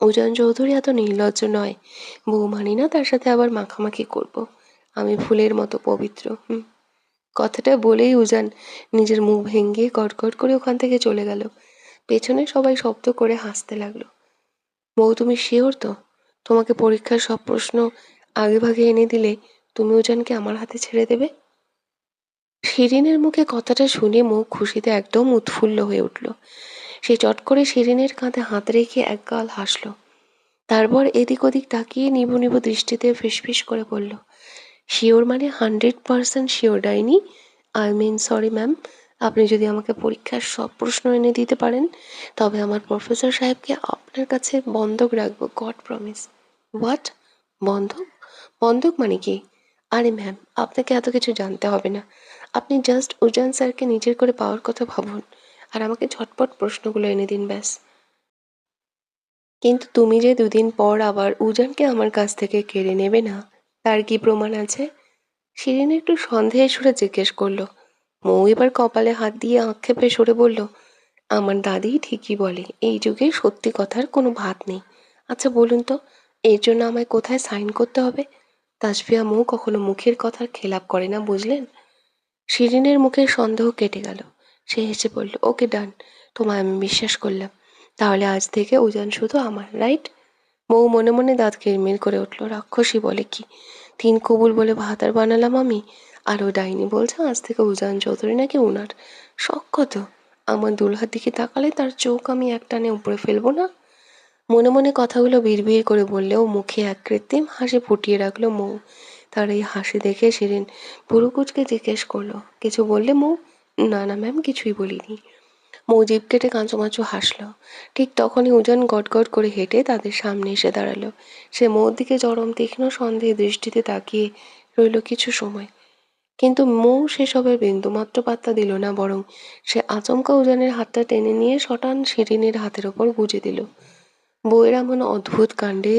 উজান চৌধুরী এত নির্লজ্জ নয়। বউ মানি না, তার সাথে আবার মাখামাখি করব। আমি ফুলের মতো পবিত্র। কথাটা বলেই উজান নিজের মুখ ভেঙে গটগট করে ওখান থেকে চলে গেল। পেছনে সবাই শব্দ করে হাসতে লাগলো। বউ তুমি শিওর তো? তোমাকে পরীক্ষার সব প্রশ্ন আগেভাগে এনে দিলে তুমি উজানকে আমার হাতে ছেড়ে দেবে? শিরিনের মুখে কথাটা শুনে মুখ খুশিতে একদম উৎফুল্ল হয়ে উঠল। সে চট করে শিরিনের কাঁধে হাত রেখে একগাল হাসল। তারপর এদিক ওদিক তাকিয়ে নিবু নিবু দৃষ্টিতে ফিসফিস করে বলল, শিওর মানে 100% শিওর ডাইনি? আই মিন সরি ম্যাম, আপনি যদি আমাকে পরীক্ষার সব প্রশ্ন এনে দিতে পারেন তবে আমার প্রফেসর সাহেবকে আপনার কাছে বন্ধক রাখবো, গড প্রমিস। হোয়াট? বন্ধক? বন্ধক মানে কি? আরে ম্যাম, আপনাকে এত কিছু জানতে হবে না। আপনি জাস্ট উজান স্যারকে নিজের করে পাওয়ার কথা ভাবুন, আর আমাকে ঝটপট প্রশ্নগুলো এনে দিন ব্যাস। কিন্তু তুমি যে দুদিন পর আবার উজানকে আমার কাছ থেকে কেড়ে নেবে না, তার কি প্রমাণ আছে? শিরিন একটু সন্দেহের সুরে জিজ্ঞেস করলো। মৌ এবার কপালে হাত দিয়ে আক্ষেপে সরে বলল, আমার দাদি ঠিকই বলে, এই যুগে সত্যি কথার কোনো ভাত নেই। আচ্ছা বলুন তো, এর জন্য আমায় কোথায় সাইন করতে হবে? তাসফিয়া মৌ কখনো মুখের কথার খেলাপ করে না, বুঝলেন? শিরিনের মুখের সন্দেহ কেটে গেল। সে হেসে বলল, ওকে ডান, তোমায় আমি বিশ্বাস করলাম। তাহলে আজ থেকে উজান শুধু আমার, রাইট? মৌ মনে মনে দাঁত কিরমির করে উঠল। রাক্ষসী বলে কি, তিন কবুল বলে ভাত আর বানালাম আমি, আর ও ডাইনি বলছে আজ থেকে উজান চৌধুরী নাকি ওনার। শখ কত! আমার দুলহার দিকে তাকালে তার চোখ আমি একটানে উপরে ফেলবো না। মনে মনে কথাগুলো বিড়বিড় করে বললেও মুখে এক কৃত্রিম হাসি ফুটিয়ে রাখলো মৌ। তার এই হাসি দেখে শিরিন ভুরু কুঁচকে জিজ্ঞেস করলো, কিছু বললে মৌ? না না ম্যাম, কিছুই বলিনি। মৌ জিভ কেটে কাঁচুমাচু হাসলো। ঠিক তখনই উজান গটগট করে হেঁটে তাদের সামনে এসে দাঁড়ালো। সে মৌর দিকে চরম তীক্ষ্ণ সন্দেহে দৃষ্টিতে তাকিয়ে রইল কিছু সময়, কিন্তু মৌ সেসবের বিন্দুমাত্র পাত্তা দিল না, বরং সে আচমকা উজানের হাতটা টেনে নিয়ে শটান শিরিনের হাতের ওপর গুজে দিল। বউয়ের এমন অদ্ভুত কাণ্ডে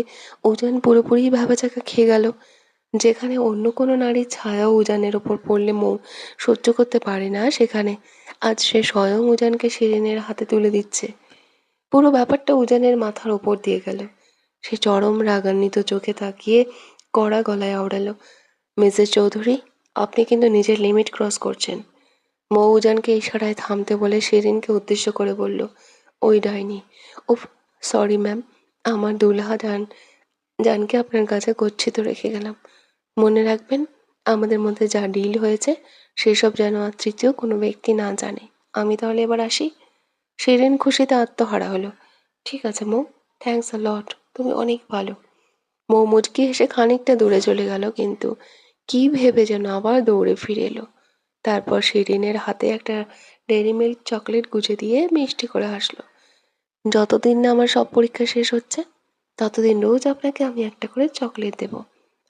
উজান পুরোপুরি ভ্যাবাচ্যাকা খেয়ে গেল। যেখানে অন্য কোনো নারীর ছায়াও উজানের ওপর পড়লে মৌ সহ্য করতে পারে না, সেখানে আজ সে স্বয়ং উজানকে শিরিনের হাতে তুলে দিচ্ছে। পুরো ব্যাপারটা উজানের মাথার ওপর দিয়ে গেল। সে চরম রাগান্বিত চোখে তাকিয়ে কড়া গলায় আওড়ালো, মিসেস চৌধুরী, আপনি কিন্তু নিজের লিমিট ক্রস করছেন। মৌ উজানকে ইশারায় থামতে বলে শিরিনকে উদ্দেশ্য করে বলল, ওই ডাইনি। উফ, সরি ম্যাম, আমার দুলহা জানকে আপনার কাছে গচ্ছিত রেখে গেলাম। মনে রাখবেন, আমাদের মধ্যে যা ডিল হয়েছে সেসব যেন আর তৃতীয় কোনো ব্যক্তি না জানে। আমি তাহলে এবার আসি। শিরিন খুশিতে আত্মহারা হলো। ঠিক আছে মৌ, থ্যাঙ্কস আ লট, তুমি অনেক ভালো। মৌ মুচকি হেসে খানিকটা দূরে চলে গেল, কিন্তু কি ভেবে যেন আবার দৌড়ে ফিরে এলো। তারপর শিরিনের হাতে একটা ডেইরি মিল্ক চকলেট গুজে দিয়ে মিষ্টি করে হাসলো। যতদিন না আমার সব পরীক্ষা শেষ হচ্ছে ততদিন রোজ আপনাকে আমি একটা করে চকলেট দেব।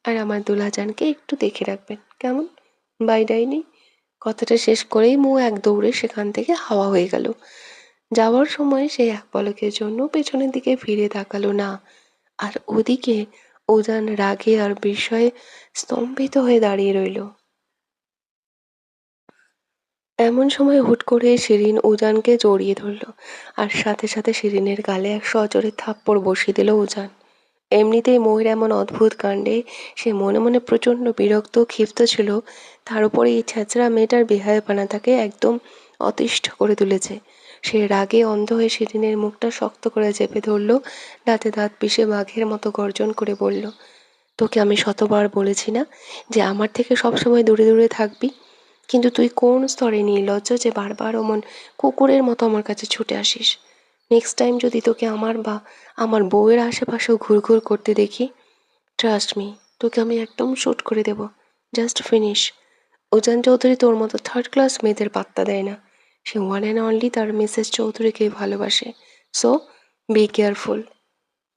আর আমার দুলাজানকে একটু দেখে রাখবেন, কেমন? বাই ডাইনি। কথাটা শেষ করেই মৌ এক দৌড়ে সেখান থেকে হাওয়া হয়ে গেল। যাওয়ার সময় সে এক পলকের জন্য পেছনের দিকে ফিরে তাকালো না। আর ওদিকে উজান রাগে আর বিস্ময়ে স্তম্ভিত হয়ে দাঁড়িয়ে রইল। এমন সময় হুট করে শিরিন উজানকে জড়িয়ে ধরল, আর সাথে সাথে শিরিনের গালে এক সজোরে থাপ্পড় বসিয়ে দিল উজান। এমনিতেই মৌয়ের এমন অদ্ভুত কাণ্ডে সে মনে মনে প্রচণ্ড বিরক্ত ক্ষিপ্ত ছিল, তার উপরে এই ছ্যাঁচড়া মেয়েটার বেহায়াপনা তাকে একদম অতিষ্ঠ করে তুলেছে। সে রাগে অন্ধ হয়ে শিরিনের মুখটা শক্ত করে চেপে ধরল, দাঁতে দাঁত পিষে বাঘের মতো গর্জন করে বলল, তোকে আমি শতবার বলেছি না যে আমার থেকে সবসময় দূরে দূরে থাকবি? কিন্তু তুই কোন স্তরে নির্লজ্জ যে বারবার অমন কুকুরের মতো আমার কাছে ছুটে আসিস? নেক্সট টাইম যদি তোকে আমার বা আমার বউয়ের আশেপাশেও ঘুরঘুর করতে দেখি, ট্রাস্ট মি, তোকে আমি একদম শুট করে দেব। Just finish. উজান চৌধুরী তোর মতো থার্ড ক্লাস মেয়েদের পাত্তা দেয় না। সে ওয়ান অ্যান্ড অনলি তার মিসেস চৌধুরীকেই ভালোবাসে। So be careful.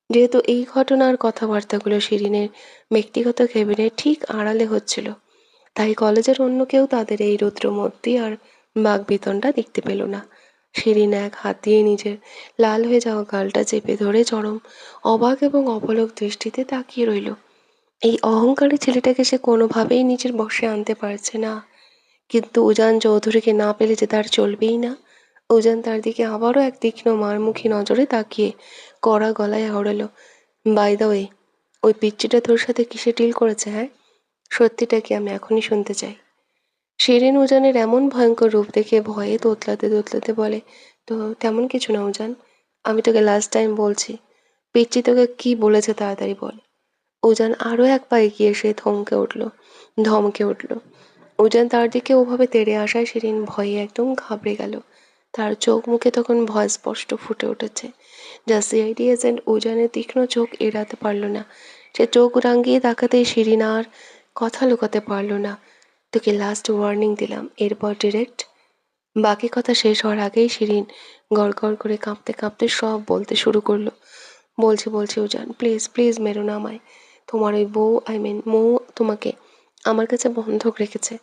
যেহেতু এই ঘটনার কথাবার্তাগুলো শিরিনের ব্যক্তিগত কেবিনের ঠিক আড়ালে হচ্ছিল, তাই কলেজের অন্য কেউ তাদের এই রৌদ্রমূর্তি আর বাকবিতণ্ডা দেখতে পেল না। শিরিন এক হাত দিয়ে নিজের লাল হয়ে যাওয়া গালটা চেপে ধরে চরম অবাক এবং অপলক দৃষ্টিতে তাকিয়ে রইল। এই অহংকারী ছেলেটাকে সে কোনোভাবেই নিজের বশে আনতে পারছে না। কিন্তু উজান চৌধুরীকে না পেলে যে তার চলবেই না। উজান তার দিকে আবারও এক তীক্ষ্ণ মারমুখী নজরে তাকিয়ে কড়া গলায় আওড়ালো, বাই দ্য ওয়ে, ওই পিচ্চিটা তোর সাথে কিসে ডিল করেছে? হ্যাঁ, সত্যিটা কি আমি এখনই শুনতে চাই। শিরিন উজানের এমন ভয়ঙ্কর রূপ দেখে ভয়ে তোতলাতে তোতলাতে বলে, তো তেমন কিছু না উজান, আমি তোকে লাস্ট টাইম বলছি, পিচ্চি তোকে কি বলেছে তাড়াতাড়ি বল। উজান আরও এক পা এগিয়ে এসে ধমকে উঠল। উজান তার দিকে ওভাবে তেড়ে আসায় শিরিন ভয়ে একদম ঘাবড়ে গেল। তার চোখ মুখে তখন ভয় স্পষ্ট ফুটে উঠেছে, যা সিআইডি এজেন্ট উজানের তীক্ষ্ণ চোখ এড়াতে পারল না। সে চোখ রাঙিয়ে তাকাতেই শিরিন আর কথা লুকাতে পারল না। তোকে লাস্ট ওয়ার্নিং দিলাম, এরপর ডিরেক্ট। বাকি কথা শেষ হওয়ার আগেই শিরিন গড়গড় করে কাঁপতে কাঁপতে সব বলতে শুরু করলো, বলছি বলছি উজান, প্লিজ প্লিজ মেরো না আমায়। তোমার ওই বউ, আই মিন মৌ, তোমাকে আমার কাছে বন্ধক রেখেছে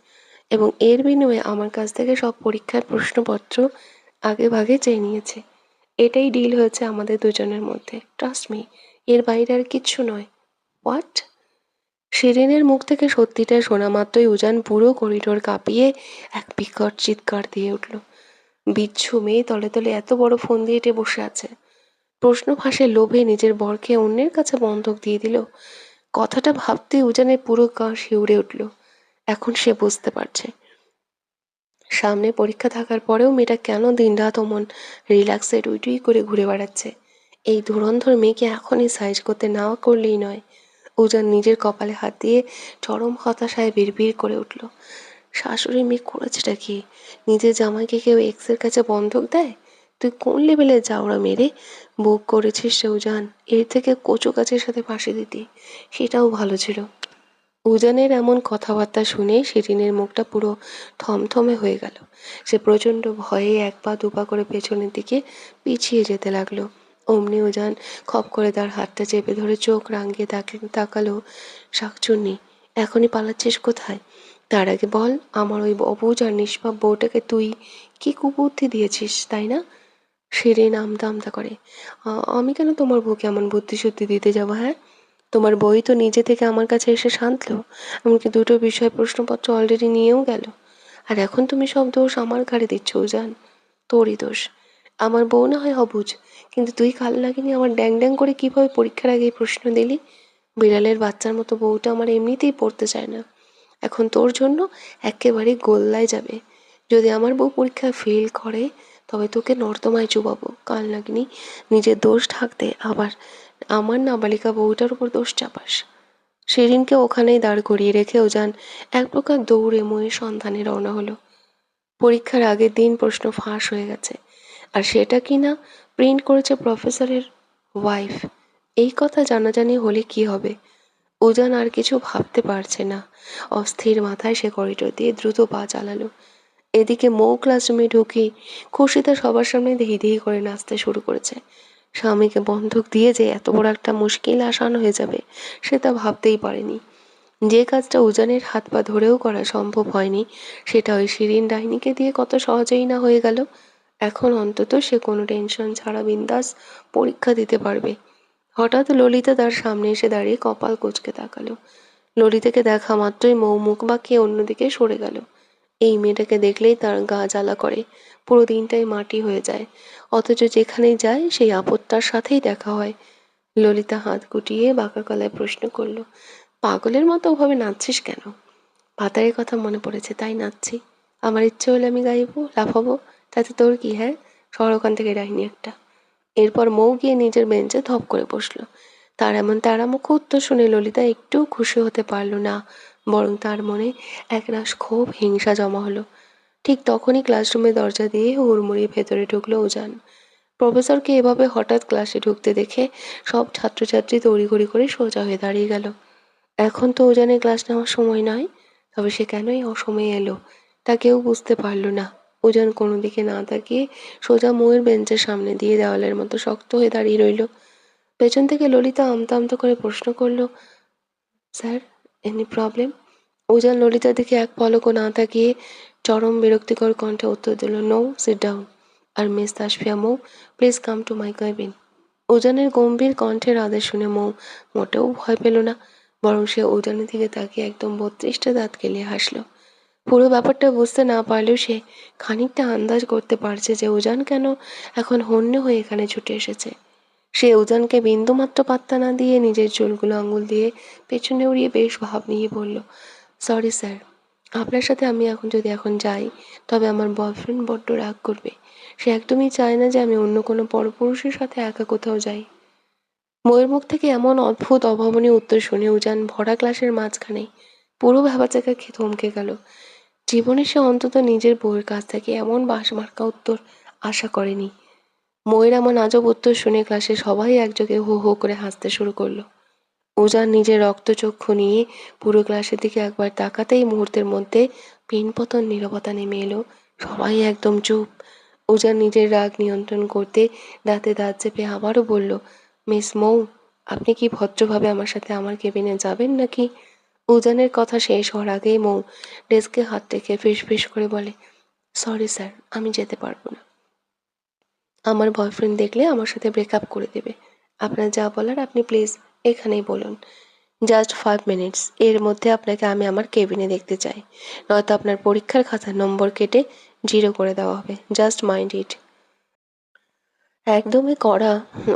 এবং এর বিনিময়ে আমার কাছ থেকে সব পরীক্ষার প্রশ্নপত্র আগে ভাগে চেয়ে নিয়েছে। এটাই ডিল হয়েছে আমাদের দুজনের মধ্যে, ট্রাস্ট মি, এর বাইরে আর কিচ্ছু নয়। হোয়াট? শিরিনের মুখ থেকে সত্যিটা শোনা মাত্রই উজান পুরো করিডোর কাঁপিয়ে এক বিকট চিৎকার দিয়ে উঠল। বিচ্ছু মেয়ে তলে তলে এত বড় ফোন দিয়ে বসে আছে, প্রশ্ন ফাঁসের লোভে নিজের বরকে অন্যের কাছে বন্ধক দিয়ে দিল। কথাটা ভাবতেই উজানের পুরো গা শিউরে উঠল। এখন সে বুঝতে পারছে সামনে পরীক্ষা থাকার পরেও মেয়েটা কেন দিনরাত অমন রিল্যাক্সে টুই টুই করে ঘুরে বেড়াচ্ছে। এই ধুরন্ধর মেয়েকে এখনই সাইজ করতে না করলেই নয়। উজান নিজের কপালে হাত দিয়ে চরম হতাশায় বিড়বিড় করে উঠল। শাশুড়ি মেয়ে করেছেটা কি? নিজের জামাইকে কেউ এক্সের কাছে বন্ধক দেয়? তুই কোন লেভেলে যাওরা মেরে বুক করেছিস রে উজান? এর থেকে কচু গাছের সাথে ফাঁসি দিতি, সেটাও ভালো ছিল। উজানের এমন কথাবার্তা শুনে শিরিনের মুখটা পুরো থমথমে হয়ে গেল। সে প্রচণ্ড ভয়ে এক পা দুপা করে পেছনের দিকে পিছিয়ে যেতে লাগলো। অমনি উজান খপ করে তার হাতটা চেপে ধরে চোখ রাঙিয়ে তাকালো। শাকচুন্নি, এখনই পালাচ্ছিস কোথায়? তার আগে বল, আমার ওই অবুঝ আর নিষ্পাপ বউটাকে তুই কি কুবুদ্ধি দিয়েছিস, তাই না? শিরিন আমতা আমতা করে, আমি কেন তোমার বউকে এমন বুদ্ধি শুদ্ধি দিতে যাবো? হ্যাঁ, তোমার বই তো নিজে থেকে আমার কাছে এসে সাধলো, এমনকি দুটো বিষয় প্রশ্নপত্র অলরেডি নিয়েও গেল। আর এখন তুমি সব দোষ আমার ঘাড়ে দিচ্ছ উজান। তোরই দোষ। আমার বউ না হয় অবুঝ, কিন্তু তুই কাল নাগিনি আমার ড্যাং ড্যাং করে কিভাবে পরীক্ষার আগে এই প্রশ্ন দিলি? বিড়ালের বাচ্চার মতো বউটা আমার এমনিতেই পড়তে চায় না, এখন তোর জন্য একেবারে গোল্লায় যাবে। যদি আমার বউ পরীক্ষায় ফেল করে তবে তোকে নর্দমায় চুবাবো। কাল নাগিনি নিজের দোষ ঢাকতে আবার আমার নাবালিকা বউটার উপর দোষ চাপাস। শিরিনকে ওখানেই দাঁড় করিয়ে রেখে উজান এক প্রকার দৌড়ে ময়ের সন্ধানে রওনা হলো। পরীক্ষার আগের দিন প্রশ্ন ফাঁস হয়ে গেছে, আর সেটা কিনা প্রিন্ট করেছে প্রফেসরের ওয়াইফ। এই কথা জানাজানি হলে কি হবে? উজান আর কিছু ভাবতে পারছে না। অস্থির মাথায় সে করিডোর দিয়ে দ্রুত পা চালালো। এদিকে মৌ ক্লাসরুমে ঢুকেই খুশিতে সবার সামনে ধেই ধেই করে নাচতে শুরু করেছে। স্বামীকে বন্ধক দিয়ে যে এত বড় একটা মুশকিল আসান হয়ে যাবে সে তা ভাবতেই পারেনি। যে কাজটা উজানের হাত পা ধরেও করা সম্ভব হয়নি, সেটা ওই শিরিন ডাইনিকে দিয়ে কত সহজেই না হয়ে গেল। এখন অন্তত সে কোনো টেনশন ছাড়া বিন্দাস পরীক্ষা দিতে পারবে। হঠাৎ ললিতা তার সামনে এসে দাঁড়িয়ে কপাল কুঁচকে তাকালো। ললিতাকে দেখা মাত্রই মৌ মুখ বাঁকিয়ে অন্যদিকে সরে গেল। এই মেয়েটাকে দেখলেই তার গা জ্বালা করে, পুরো দিনটাই মাটি হয়ে যায়, অথচ যেখানেই যায় সেই আপদটার সাথেই দেখা হয়। ললিতা হাত গুটিয়ে বাঁকা গলায় প্রশ্ন করলো, পাগলের মতো ওভাবে নাচছিস কেন? ভাতারের কথা মনে পড়েছে তাই নাচছি। আমার ইচ্ছে হলে আমি গাইবো, লাফাবো, তাতে তোর কি? হ্যাঁ, সর ওখান থেকে, ডাইনি একটা। এরপর মৌ গিয়ে নিজের বেঞ্চে ধপ করে বসলো। তার এমন তাড়ামুখো উত্তর শুনে ললিতা একটুও খুশি হতে পারল না, বরং তার মনে একরাশ ক্ষোভ হিংসা জমা হলো। ঠিক তখনই ক্লাসরুমের দরজা দিয়ে হুড়মুড়িয়ে ভেতরে ঢুকলো উজান। প্রফেসরকে এভাবে হঠাৎ ক্লাসে ঢুকতে দেখে সব ছাত্রছাত্রী তড়িঘড়ি করে সোজা হয়ে দাঁড়িয়ে গেল। এখন তো উজানের ক্লাস নেওয়ার সময় নয়, তবে সে কেনই অসময়ে এলো তা কেউ বুঝতে পারল না। উজান কোনো দিকে না তাকিয়ে সোজা মৌয়ের বেঞ্চের সামনে দিয়ে দেওয়ালের মতো শক্ত হয়ে দাঁড়িয়ে রইল। পেছন থেকে ললিতা আমতা আমতা করে প্রশ্ন করলো, স্যার, এনি প্রবলেম? উজান ললিতার দিকে এক পলকও না তাকিয়ে চরম বিরক্তিকর কণ্ঠে উত্তর দিল, নো, সিট ডাউন। আর Miss Tasfia Mou, please come to my cabin. উজানের গম্ভীর কণ্ঠের আদেশ শুনে মৌ মোটেও ভয় পেল না, বরং সে উজানের দিকে তাকিয়ে একদম ৩২টা দাঁত কেলিয়ে হাসল। পুরো ব্যাপারটা বুঝতে না পারলেও সে খানিকটা আন্দাজ করতে পারছে যে উজান কেন এখন হন্যে হয়ে এখানে ছুটে এসেছে। সে উজানকে বিন্দুমাত্র পাত্তা না দিয়ে নিজের চুলগুলো আঙুল দিয়ে পেছনে উড়িয়ে বেশ ভাব নিয়ে বলল, সরি স্যার, আপনার সাথে আমি যদি এখন যাই তবে আমার বয়ফ্রেন্ড বড্ড রাগ করবে। সে একদমই চায় না যে আমি অন্য কোনো পরপুরুষের সাথে একা কোথাও যাই। ময়ের মুখ থেকে এমন অদ্ভুত অভাবনীয় উত্তর শুনে উজান ভরা ক্লাসের মাঝখানে পুরো ভ্যাবাচ্যাকা খেয়ে থমকে গেল। জীবনে সে অন্তত নিজের বউয়ের কাছ থেকে এমন বাঁশমার্কা উত্তর আশা করেনি। ময়ের এমন আজব উত্তর শুনে ক্লাসে সবাই একযোগে হো হো করে হাসতে শুরু করলো। উজান নিজের রক্তচক্ষু নিয়ে পুরো ক্লাসের দিকে একবার তাকাতেই মুহূর্তের মধ্যে পিনপতন নীরবতা নেমে এলো। সবাই একদম চুপ। উজান নিজের রাগ নিয়ন্ত্রণ করতে দাঁতে দাঁত চেপে আবারও বলল, মিস মৌ, আপনি কি ভদ্রভাবে আমার সাথে আমার কেবিনে যাবেন নাকি? উজানের কথা শেষ হওয়ার আগেই মৌ ডেস্কে হাত রেখে ফিসফিস করে বলে, সরি স্যার, আমি যেতে পারবো না। আমার বয়ফ্রেন্ড দেখলে আমার সাথে ব্রেকআপ করে দেবে। আপনার যা বলার আপনি প্লিজ এখানেই বলুন। জাস্ট 5 মিনিটস, এর মধ্যে আপনাকে আমি আমার কেবিনে দেখতে চাই, নয়তো আপনার পরীক্ষার খাতার নম্বর কেটে 0 করে দেওয়া হবে। জাস্ট মাইন্ড ইট। একদমই কড়া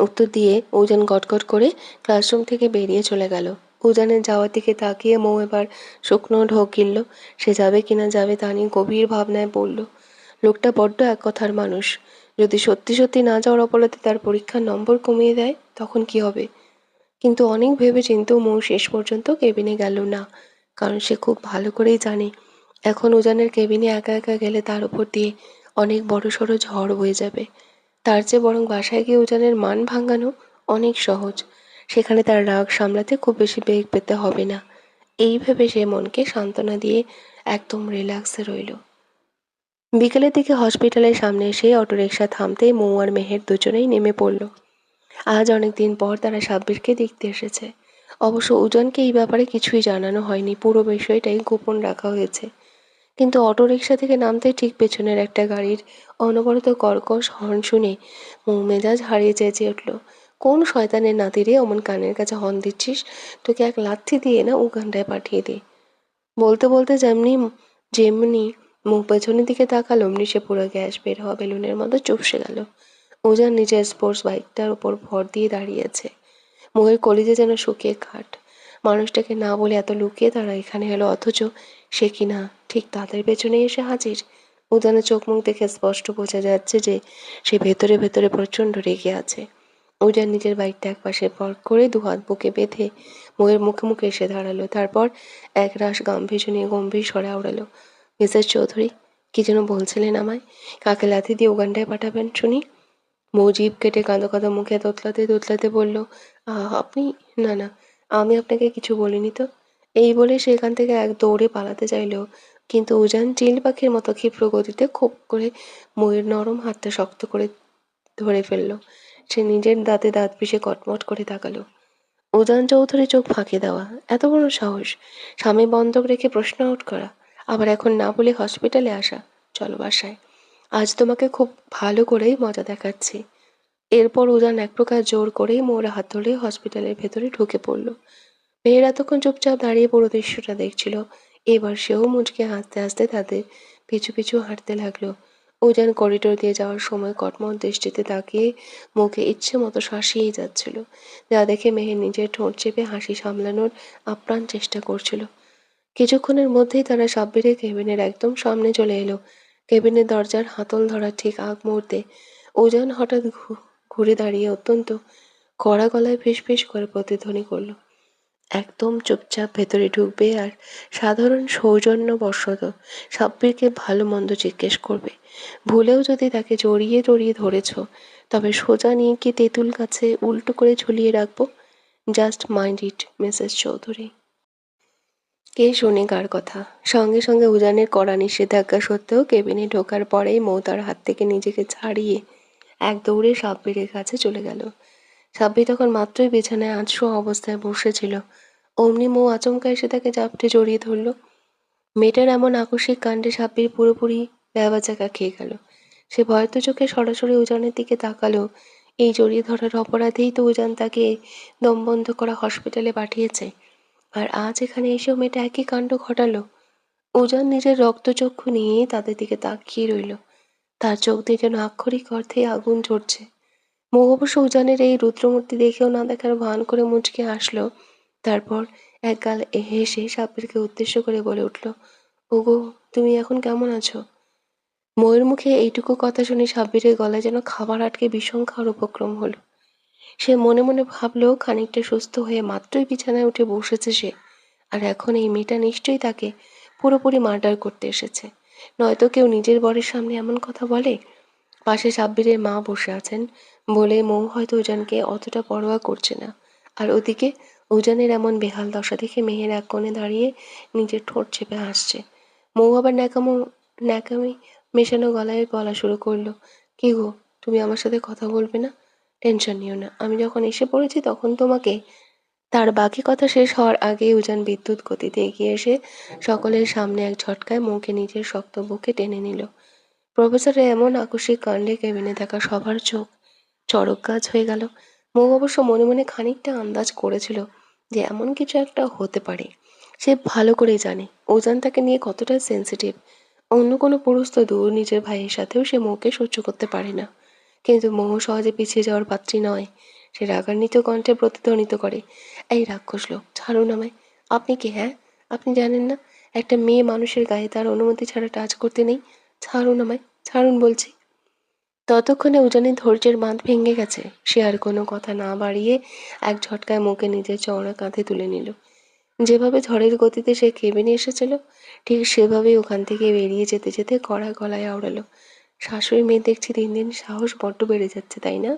উত্তর দিয়ে উজান গটগট করে ক্লাসরুম থেকে বেরিয়ে চলে গেল। উজানের যাওয়ার দিকে তাকিয়ে মৌ এবার শুকনো ঢোক গিলল। সে যাবে কিনা যাবে তা নিয়ে গভীর ভাবনায় পড়ল। লোকটা বড্ড এক কথার মানুষ। যদি সত্যি সত্যি না যাওয়ার অপরাধে তার পরীক্ষার নম্বর কমিয়ে দেয় তখন কি হবে? কিন্তু অনেক ভেবে চিন্তেও মৌ শেষ পর্যন্ত কেবিনে গেল না, কারণ সে খুব ভালো করেই জানে এখন উজানের কেবিনে একা একা গেলে তার উপর দিয়ে অনেক বড়সড় ঝড় বয়ে যাবে। তার চেয়ে বরং বাসায় গিয়ে উজানের মান ভাঙানো অনেক সহজ। সেখানে তার রাগ সামলাতে খুব বেশি বেগ পেতে হবে না। এই ভেবে সে মনকে সান্ত্বনা দিয়ে একদম রিল্যাক্সে রইল। বিকেলের দিকে হসপিটালের সামনে এসে অটোরিকশা থামতেই মৌ আর মেহের দুজনেই নেমে পড়ল। আজ অনেকদিন পর তারা সাব্বিরকে দেখতে এসেছে। অবশ্য উজানকে এই ব্যাপারে কিছুই জানানো হয়নি, পুরো বিষয়টাই গোপন রাখা হয়েছে। কিন্তু অটোরিকশা থেকে নামতেই ঠিক পেছনের একটা গাড়ির অনবরত কর্কশ হর্ন শুনে মৌ মেজাজ হারিয়ে চেঁচিয়ে উঠল, কোন শয়তানের নাতি রে অমন কানের কাছে হর্ন দিচ্ছিস? তোকে এক লাথি দিয়ে না উগান্ডায় পাঠিয়ে দে। বলতে বলতে যেমনি যেমনি মুখ পেছনের দিকে তাকালো অমনি সে পুরো গ্যাস বের হওয়া বেলুনের মতো চুপসে গেল। উজান নিজের স্পোর্টস বাইকটার উপর ভর দিয়ে দাঁড়িয়েছে। মুখের কলিজা যেন শুকিয়ে কাঠ। মানুষটাকে না বলে এত লুকিয়ে তারা এখানে এলো, অথচ সে কিনা ঠিক তাদের পেছনেই এসে হাজির। উজানের চোখ মুখ দেখে স্পষ্ট বোঝা যাচ্ছে যে সে ভেতরে ভেতরে প্রচণ্ড রেগে আছে। উজান নিজের বাইকটা একপাশে পার্ক করে দুহাত বুকে বেঁধে মোয়ের মুখে মুখে এসে দাঁড়ালো। তারপর একরাশ গাম্ভীর্য নিয়ে গম্ভীর স্বরে আওড়ালো, মিসেস চৌধুরী, কি যেন বলছিলেন আমায়? কাকে লাথি দিয়ে উগান্ডায় পাঠাবেন শুনি? মৌ জিভ কেটে কাঁদো কাঁদো মুখে তোতলাতে তোতলাতে বলল, আপনি? না না, আমি আপনাকে কিছু বলিনি তো। এই বলে সে এখান থেকে এক দৌড়ে পালাতে চাইলেও কিন্তু উজান চিল পাখির মতো ক্ষিপ্র গতিতে খোপ করে মৌয়ের নরম হাতটা শক্ত করে ধরে ফেলল। সে নিজের দাঁতে দাঁত পিষে কটমট করে তাকালো। উজান চৌধুরী চোখ ফাঁকি দেওয়া, এত বড় সাহস! স্বামী বন্ধক রেখে প্রশ্ন আউট করা, আবার এখন না বলে হসপিটালে আসা। চলো বাসায়, আজ তোমাকে খুব ভালো করেই মজা দেখাচ্ছি। এরপর উজান এক প্রকার জোর করেই মোর হাত ধরে হসপিটালের ভেতরে ঢুকে পড়ল। মেয়ের এতক্ষণ চুপচাপ দাঁড়িয়ে পুরো দৃশ্যটা দেখছিল। এবার সেও মুচকে হাসতে হাসতে তাদের পিছু পিছু হাঁটতে লাগলো। উজান করিডোর দিয়ে যাওয়ার সময় কটমট দৃষ্টিতে তাকিয়ে মুখে ইচ্ছে মতো শাসিয়েই যাচ্ছিল, যা দেখে মেহের নিজের ঠোঁট চেপে হাসি সামলানোর আপ্রাণ চেষ্টা করছিল। কিছুক্ষণের মধ্যেই তারা সাব্বিরের কেবিনের একদম সামনে চলে এলো। কেবিনের দরজার হাতল ধরার ঠিক আগ মুহূর্তে উজান হঠাৎ ঘুরে দাঁড়িয়ে অত্যন্ত কড়া গলায় ফিসফিস করে প্রতিধ্বনি করল, একদম চুপচাপ ভেতরে ঢুকবে আর সাধারণ সৌজন্যবশত সাব্বিরকে ভালো মন্দ জিজ্ঞেস করবে। ভুলেও যদি তাকে জড়িয়ে টড়িয়ে ধরেছ, তবে সোজা নিয়ে কি তেঁতুল গাছে উল্টো করে ঝুলিয়ে রাখবো? Just mind it, Mrs Chowdhury. কে শোনে কার কথা? সঙ্গে সঙ্গে উজানের কড়া নিষেধাজ্ঞা সত্ত্বেও কেবিনে ঢোকার পরেই মৌ তার হাত থেকে নিজেকে ছাড়িয়ে এক দৌড়ে সাব্বিরের কাছে চলে গেল। সাব্বির তখন মাত্রই বিছানায় আধশোয়া অবস্থায় বসেছিল। অমনি মৌ আচমকা এসে তাকে জাপটে জড়িয়ে ধরল। মেয়েটার এমন আকস্মিক কাণ্ডে সাব্বির পুরোপুরি ভ্যাবাচ্যাকা খেয়ে গেল। সে ভয়ত চোখে সরাসরি উজানের দিকে তাকালো। এই জড়িয়ে ধরার অপরাধেই তো উজান তাকে দমবন্ধ করা হসপিটালে পাঠিয়েছে, আর আজ এখানে এসেও মেয়েটা একই কাণ্ড ঘটালো। উজান নিজের রক্তচক্ষু নিয়ে তাদের দিকে তাকিয়ে রইল। তার চোখ দিয়ে যেন আক্ষরিক অর্থেই আগুন ঝরছে। মৌ অবশ্য উজানের এই রুদ্রমূর্তি দেখেও না দেখার ভান করে মুচকে হাসল। তারপর একগাল হেসে সাব্বিরকে উদ্দেশ্য করে বলে উঠল, ওগো, তুমি এখন কেমন আছো? মৌয়ের মুখে এইটুকু কথা শুনে সাব্বিরের গলায় যেন খাবার আটকে বিষম খাওয়ার উপক্রম হলো। সে মনে মনে ভাবলো খানিকটা সুস্থ হয়ে মাত্রই বিছানায় উঠে বসেছে সে, আর এখন এই মেয়েটা নিশ্চয়ই তাকে পুরোপুরি মার্ডার করতে এসেছে। নয়তো কেউ নিজের বরের সামনে এমন কথা বলে? পাশে সাব্বিরের মা বসে আছেন বলে মৌ হয়তো উজানকে অতটা পরোয়া করছে না। আর ওদিকে উজানের এমন বেহাল দশা দেখে মেহের এক কোণে দাঁড়িয়ে নিজের ঠোঁট চেপে হাসছে। মৌ আবার ন্যাকামি মেশানো গলায় বলা শুরু করলো, কি গো, তুমি আমার সাথে কথা বলবে না? টেনশন নিও না, আমি যখন এসে পড়েছি তখন তোমাকে। তার বাকি কথা শেষ হওয়ার আগেই উজান বিদ্যুৎ গতিতে এগিয়ে এসে সকলের সামনে এক ঝটকায় মৌকে নিজের শক্ত বুকে টেনে নিল। প্রফেসরের এমন আকস্মিক কাণ্ডে কেবিনে থাকা সবার চোখ চড়ক গাছ হয়ে গেল। মৌ অবশ্য মনে মনে খানিকটা আন্দাজ করেছিল যে এমন কিছু একটা হতে পারে। সে ভালো করেই জানে উজান তাকে নিয়ে কতটা সেন্সিটিভ। অন্য কোনো পুরুষ তো দূর, নিজের ভাইয়ের সাথেও সে মৌকে সহ্য করতে পারে না। কিন্তু মৌ সহজে পিছিয়ে যাওয়ার পাত্রী নয়। সে রাগান্বিত কণ্ঠে প্রতিধ্বনিত করে, এই রাক্ষস লোক, ছাড়ুন আমায়। আপনি কে? হ্যাঁ, আপনি জানেন না একটা মেয়ে মানুষের গায়ে তার অনুমতি ছাড়া টাচ করতে নেই? ছাড়ুন আমায়, ছাড়ুন বলছি। ততক্ষণে উজানের ধৈর্যের বাঁধ ভেঙে গেছে। সে আর কোনো কথা না বাড়িয়ে এক ঝটকায় মুখে নিজের চওড়া কাঁধে তুলে নিল। যেভাবে ঝড়ের গতিতে সে কেবিনে এসেছিল ঠিক সেভাবেই ওখান থেকে বেরিয়ে যেতে যেতে কড়া গলায় আওড়ালো, শাশুড়ি মেয়ে দেখছি দিন দিন সাহস বড্ড বেড়ে যাচ্ছে, তাই না?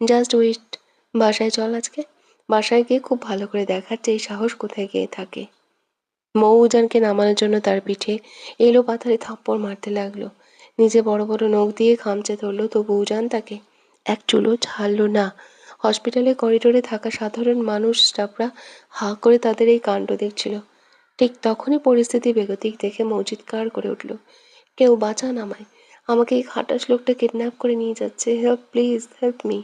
জাস্ট ওয়েট, বাসায় চল আজকে। বাসায় গিয়ে খুব ভালো করে দেখাচ্ছে এই সাহস কোথায় গিয়ে থাকে। মৌ উজানকে নামানোর জন্য তার পিঠে এলো পাথারে থাপ্পড় মারতে লাগলো। নিজে বড় বড় নখ দিয়ে খামচে ধরলো, তবু উজান তাকে এক চুলও ছাড়লো না। হসপিটালের করিডোরে থাকা সাধারণ মানুষ স্টাফরা হাঁ করে তাদের এই কাণ্ড দেখছিল। ঠিক তখনই পরিস্থিতি বেগতিক দেখে মৌ চিৎকার করে উঠল, কেউ বাঁচান আমায়, আমাকে এই খাটাস লোকটা কিডন্যাপ করে নিয়ে যাচ্ছে, হেল্প প্লিজ, হেল্প মি।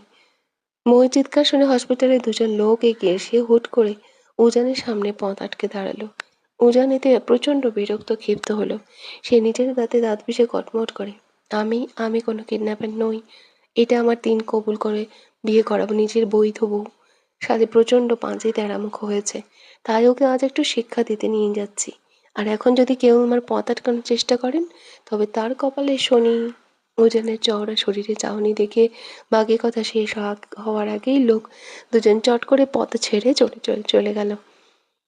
মৌয়ের চিৎকার শুনে হসপিটালের দুজন লোক এগিয়ে এসে হুট করে উজানের সামনে পথ আটকে দাঁড়ালো। উজান এতে প্রচণ্ড বিরক্ত ক্ষিপ্ত হলো। সে নিজের দাঁতে দাঁত পিষে কটমট করে, আমি আমি কোনো কিডন্যাপার নই। এটা আমার দিন কবুল করে বিয়ে করাবো নিজের বৈধ বউ। সাথে প্রচণ্ড পাঁচে তেড়ামুখ হয়েছে, তাই ওকে আজ একটু শিক্ষা দিতে নিয়ে যাচ্ছি। আর এখন যদি কেউ আমার পথ আটকানোর চেষ্টা করেন তবে তার কপালে শনি। উজানের চওড়া শরীরে চাহনি দেখে বাকি কথা শেষ হওয়ার আগেই লোক দুজন চট করে পথ ছেড়ে চলে গেল।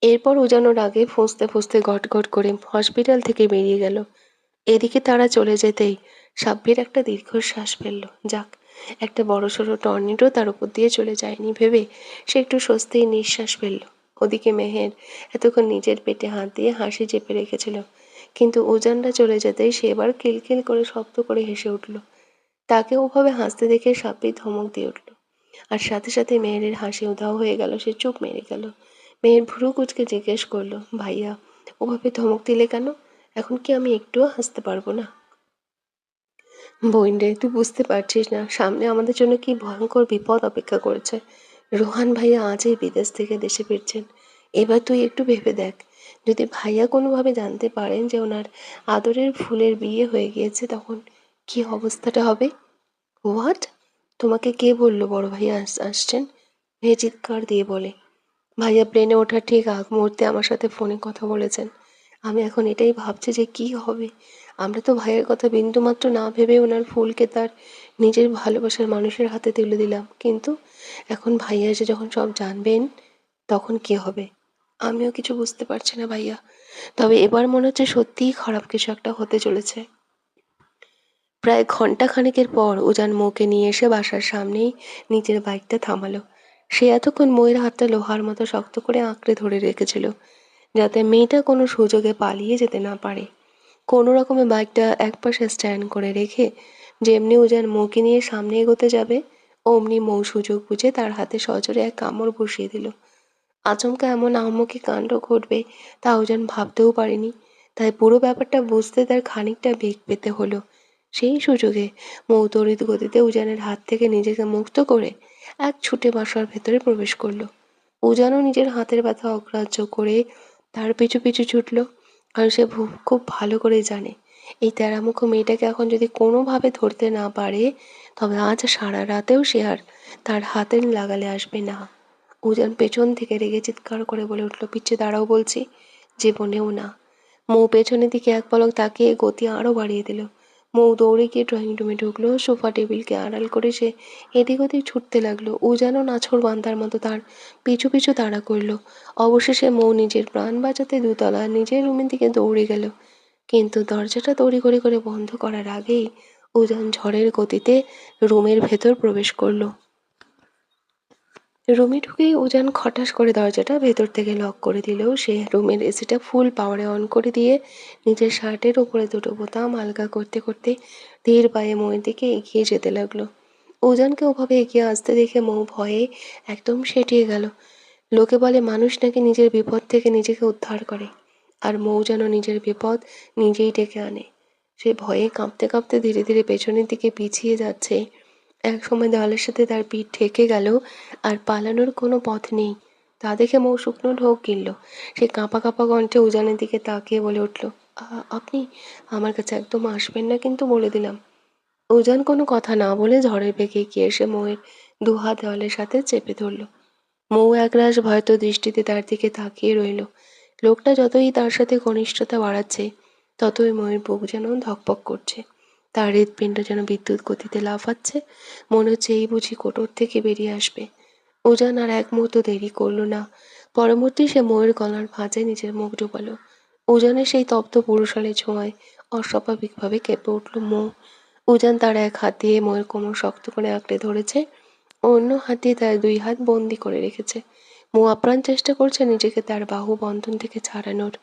এরপর উজান ওর আগে ফুঁসতে ফুঁসতে গট গট করে হসপিটাল থেকে বেরিয়ে গেল। এদিকে তারা চলে যেতেই সাব্বির একটা দীর্ঘশ্বাস ফেলল। যাক, একটা বড়সড় টর্নেডো তার উপর দিয়ে চলে যায়নি ভেবে সে একটু স্বস্তির নিঃশ্বাস ফেলল। ওদিকে মেহের এতক্ষণ নিজের পেটে হাত দিয়ে হাসি চেপে রেখেছিল, কিন্তু উজানটা চলে যেতেই সে এবার কিলকিল করে শব্দ করে হেসে উঠল। তাকে ওভাবে হাসতে দেখে সাব্বির ধমক দিয়ে উঠল, আর সাথে সাথে মেহেরের হাসি উধাও হয়ে গেল। সে চুপ মেরে গেল। মেহের ভ্রু কুঁচকে জিজ্ঞেস করলো, ভাইয়া ওভাবে ধমক দিলে কেন? এখন কি আমি একটুও হাসতে পারবো না? বোন রে, তুই বুঝতে পারছিস না সামনে আমাদের জন্য কি ভয়ঙ্কর বিপদ অপেক্ষা করেছে। রোহান ভাইয়া আজই বিদেশ থেকে দেশে ফিরছেন। এবার তুই একটু ভেবে দেখ, যদি ভাইয়া কোনোভাবে জানতে পারেন যে ওনার আদরের ফুলের বিয়ে হয়ে গিয়েছে তখন কি অবস্থাটা হবে। হোয়াট? তোমাকে কে বললো বড় ভাইয়া আসছেন? মেয়ে চিৎকার দিয়ে বলে। ভাইয়া প্লেনে ওঠার ঠিক আগ মুহূর্তে আমার সাথে ফোনে কথা বলেছেন। আমি এখন এটাই ভাবছি যে কি হবে। আমরা তো ভাইয়ের কথা বিন্দুমাত্র না ভেবে ওনার ফুলকে তার নিজের ভালোবাসার মানুষের হাতে তুলে দিলাম, কিন্তু এখন ভাইয়া এসে যখন সব জানবেন তখন কি হবে? আমিও কিছু বুঝতে পারছি না ভাইয়া, তবে এবার মনে হচ্ছে সত্যিই খারাপ কিছু একটা হতে চলেছে। প্রায় ঘন্টা খানেকের পর উজান মৌকে নিয়ে এসে বাসার সামনেই নিজের বাইকটা থামালো। সে এতক্ষণ মৌয়ের হাতটা লোহার মতো শক্ত করে আঁকড়ে ধরে রেখেছিল, যাতে মেয়েটা কোনো সুযোগে পালিয়ে যেতে না পারে। কোনো রকমে বাইকটা একপাশে স্ট্যান্ড করে রেখে যেমনি উজান মৌকে নিয়ে সামনে এগোতে যাবে অমনি মৌ সুযোগ বুঝে তার হাতে সজোরে এক কামড় বসিয়ে দিল। আচমকা এমন আহম্মকি কাণ্ড ঘটবে তা উজান ভাবতেও পারেনি, তাই পুরো ব্যাপারটা বুঝতে তার খানিকটা বেগ পেতে হলো। সেই সুযোগে মৌ তড়িৎ গতিতে উজানের হাত থেকে নিজেকে মুক্ত করে এক ছুটে বাসার ভেতরে প্রবেশ করলো। উজানও নিজের হাতের ব্যথা অগ্রাহ্য করে তার পিছু পিছু ছুটল, কারণ সে খুব ভালো করে জানে এই তেড়ামুখো মেয়েটাকে এখন যদি কোনোভাবে ধরতে না পারে তবে আজ সারা রাতেও সে আর তার হাতের লাগালে আসবে না। উজান পেছন থেকে রেগে চিৎকার করে বলে উঠল, পিছে দাঁড়াও বলছি। জীবনেও না। মৌ পেছনের দিকে এক পলক তাকিয়ে গতি আরও বাড়িয়ে দিল। মৌ দৌড়ে গিয়ে ড্রয়িং রুমে ঢুকলো। সোফা টেবিলকে আড়াল করে সে এদিক ওদিক ছুটতে লাগলো। উজানও নাছোড় বান্দার মতো তার পিছু পিছু তাড়া করলো। অবশেষে মৌ নিজের প্রাণ বাঁচাতে দুতলা নিজের রুমের দিকে দৌড়ে গেল, কিন্তু দরজাটা তড়িঘড়ি করে বন্ধ করার আগেই উজান ঝড়ের গতিতে রুমের ভেতর প্রবেশ করলো। রুমে ঢুকেই উজান খটাস করে দরজাটা ভেতর থেকে লক করে দিলেও সে রুমের এসিটা ফুল পাওয়ারে অন করে দিয়ে নিজের শার্টের ওপরে দুটো বোতাম আলগা করতে করতে ধীর পায়ে মৌয়ের দিকে এগিয়ে যেতে লাগলো। উজানকে ওভাবে এগিয়ে আসতে দেখে মৌ ভয়ে একদম সেটিয়ে গেল। লোকে বলে মানুষ নাকি নিজের বিপদ থেকে নিজেকে উদ্ধার করে, আর মৌ যেন নিজের বিপদ নিজেই ডেকে আনে। সে ভয়ে কাঁপতে কাঁপতে ধীরে ধীরে পেছনের দিকে পিছিয়ে যাচ্ছে। একসময় দেওয়ালের সাথে তার পিঠ ঠেকে গেল, আর পালানোর কোনো পথ নেই। তা দেখে মৌ শুকনো ঢোক গিলল। সে কাঁপা কাঁপা কণ্ঠে উজানের দিকে তাকিয়ে বলে উঠল, আপনি আমার কাছে একদম আসবেন না কিন্তু, বলে দিলাম। উজান কোনো কথা না বলে ঝড়ের বেগে এগিয়ে এসে মৌয়ের দুহাত দেওয়ালের সাথে চেপে ধরল। মৌ একরাশ ভয়ত দৃষ্টিতে তার দিকে তাকিয়ে রইল। লোকটা যতই তার সাথে ঘনিষ্ঠতা বাড়াচ্ছে ততই মৌয়ের বুক যেন ধকপক করছে। তার হৃৎপিণ্ড যেন বিদ্যুৎ গতিতে লাফাচ্ছে। মনে হচ্ছে এই বুঝি কোটর থেকে বেরিয়ে আসবে। উজান আর এক মুহূর্ত দেরি করল না। পরমুহূর্তেই সে ময়ের গলার ভাঁজে নিজের মুখ ডুবালো। উজানের সেই তপ্ত পুরুষালী ছোঁয়ায় অস্বাভাবিকভাবে কেঁপে উঠল মৌ। উজান তার এক হাত দিয়ে ময়ের কোমর শক্ত করে আঁকড়ে ধরেছে, অন্য হাত দিয়ে তার দুই হাত বন্দি করে রেখেছে। মৌ আপ্রাণ চেষ্টা করছে নিজেকে তার বাহু বন্ধন থেকে ছাড়ানোর,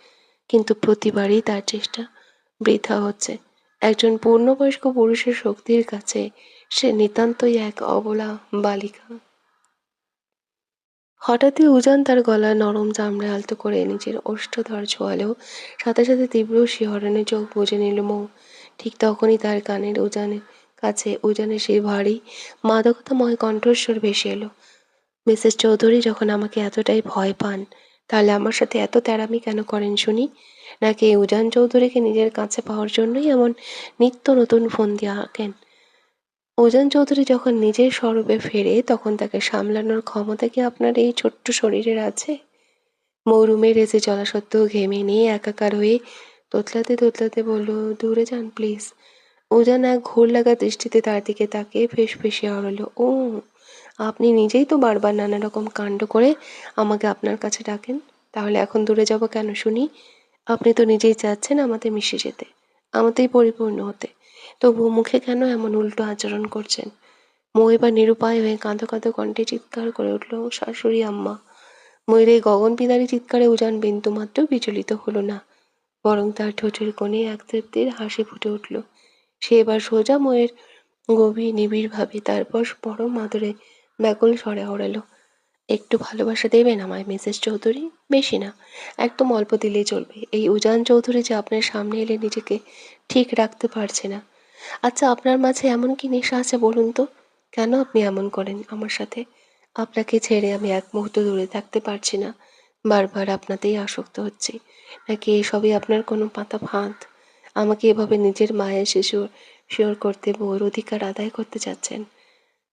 কিন্তু প্রতিবারই তার চেষ্টা বৃথা হচ্ছে। একজন পূর্ণবয়স্ক পুরুষের শক্তির কাছে সে নিতান্তই এক অবলা বালিকা। হঠাৎই উজান তার গলার নরম চামড়া আলতো করে নিজের ওষ্ঠধর ছোঁয়ালো। সাথে সাথে তীব্র শিহরণে চোখ বুজে নিল মৌ। ঠিক তখনই তার কানের উজানের সেই ভারী মাদকতাময় কণ্ঠস্বর ভেসে এলো। মিসেস চৌধুরী যখন আমাকে এতটাই ভয় পান, তাহলে আমার সাথে এত তেড়ামি কেন করেন শুনি? নাকি এই উজান চৌধুরীকে নিজের কাছে পাওয়ার জন্যই এমন নিত্য নতুন ফোন দিয়ে আঁকেন? উজান চৌধুরী যখন নিজের স্বরূপে ফেরে, তখন তাকে সামলানোর ক্ষমতা কি আপনার এই ছোট্ট শরীরের আছে? মৌরুমে রেসে চলা সত্ত্বেও ঘেমে নিয়ে একাকার হয়ে তোতলাতে তোতলাতে বলল, দূরে যান প্লিজ। উজান এক ঘোর লাগা দৃষ্টিতে তার দিকে তাকিয়ে ফিসফিসিয়ে আওড়াল, ও আপনি নিজেই তো বারবার নানা রকম কাণ্ড করে আমাকে আপনার কাছে ডাকেন, তাহলে এখন দূরে যাব কেন শুনি? আপনি তো নিজেই চাচ্ছেন আমাদের মিশে যেতে, আমাতেই পরিপূর্ণ হতে, তবু মুখে কেন এমন উল্টো আচরণ করছেন? মৌ এবার নিরুপায় হয়ে কাঁদো কাঁদো কণ্ঠে চিৎকার করে উঠল, শাশুড়ি আম্মা। ময়ের এই গগন বিদারী চিৎকারে উজান বিন্দুমাত্র বিচলিত হলো না, বরং তার ঠোঁটের কোণে এক তৃপ্তির হাসি ফুটে উঠল। সে এবার সোজা ময়ের গভীর নিবিড়ভাবে, তারপর পরম আদরে ব্যাকুল স্বরে ওড়ালো, একটু ভালোবাসা দেবেন আমায় মিসেস চৌধুরী, বেশি না, একদম অল্প দিলেই চলবে। এই উজান চৌধুরী যে আপনার সামনে এলে নিজেকে ঠিক রাখতে পারছে না। আচ্ছা, আপনার মাঝে এমন কি নেশা আছে বলুন তো? কেন আপনি এমন করেন আমার সাথে? আপনাকে ছেড়ে আমি এক মুহূর্ত দূরে থাকতে পারছি না, বারবার আপনাতেই আসক্ত হচ্ছি। নাকি এসবই আপনার কোনো পাতা ফাঁদ? আমাকে এভাবে নিজের মায়ের শিশু করতে বউর অধিকার আদায় করতে চাচ্ছেন?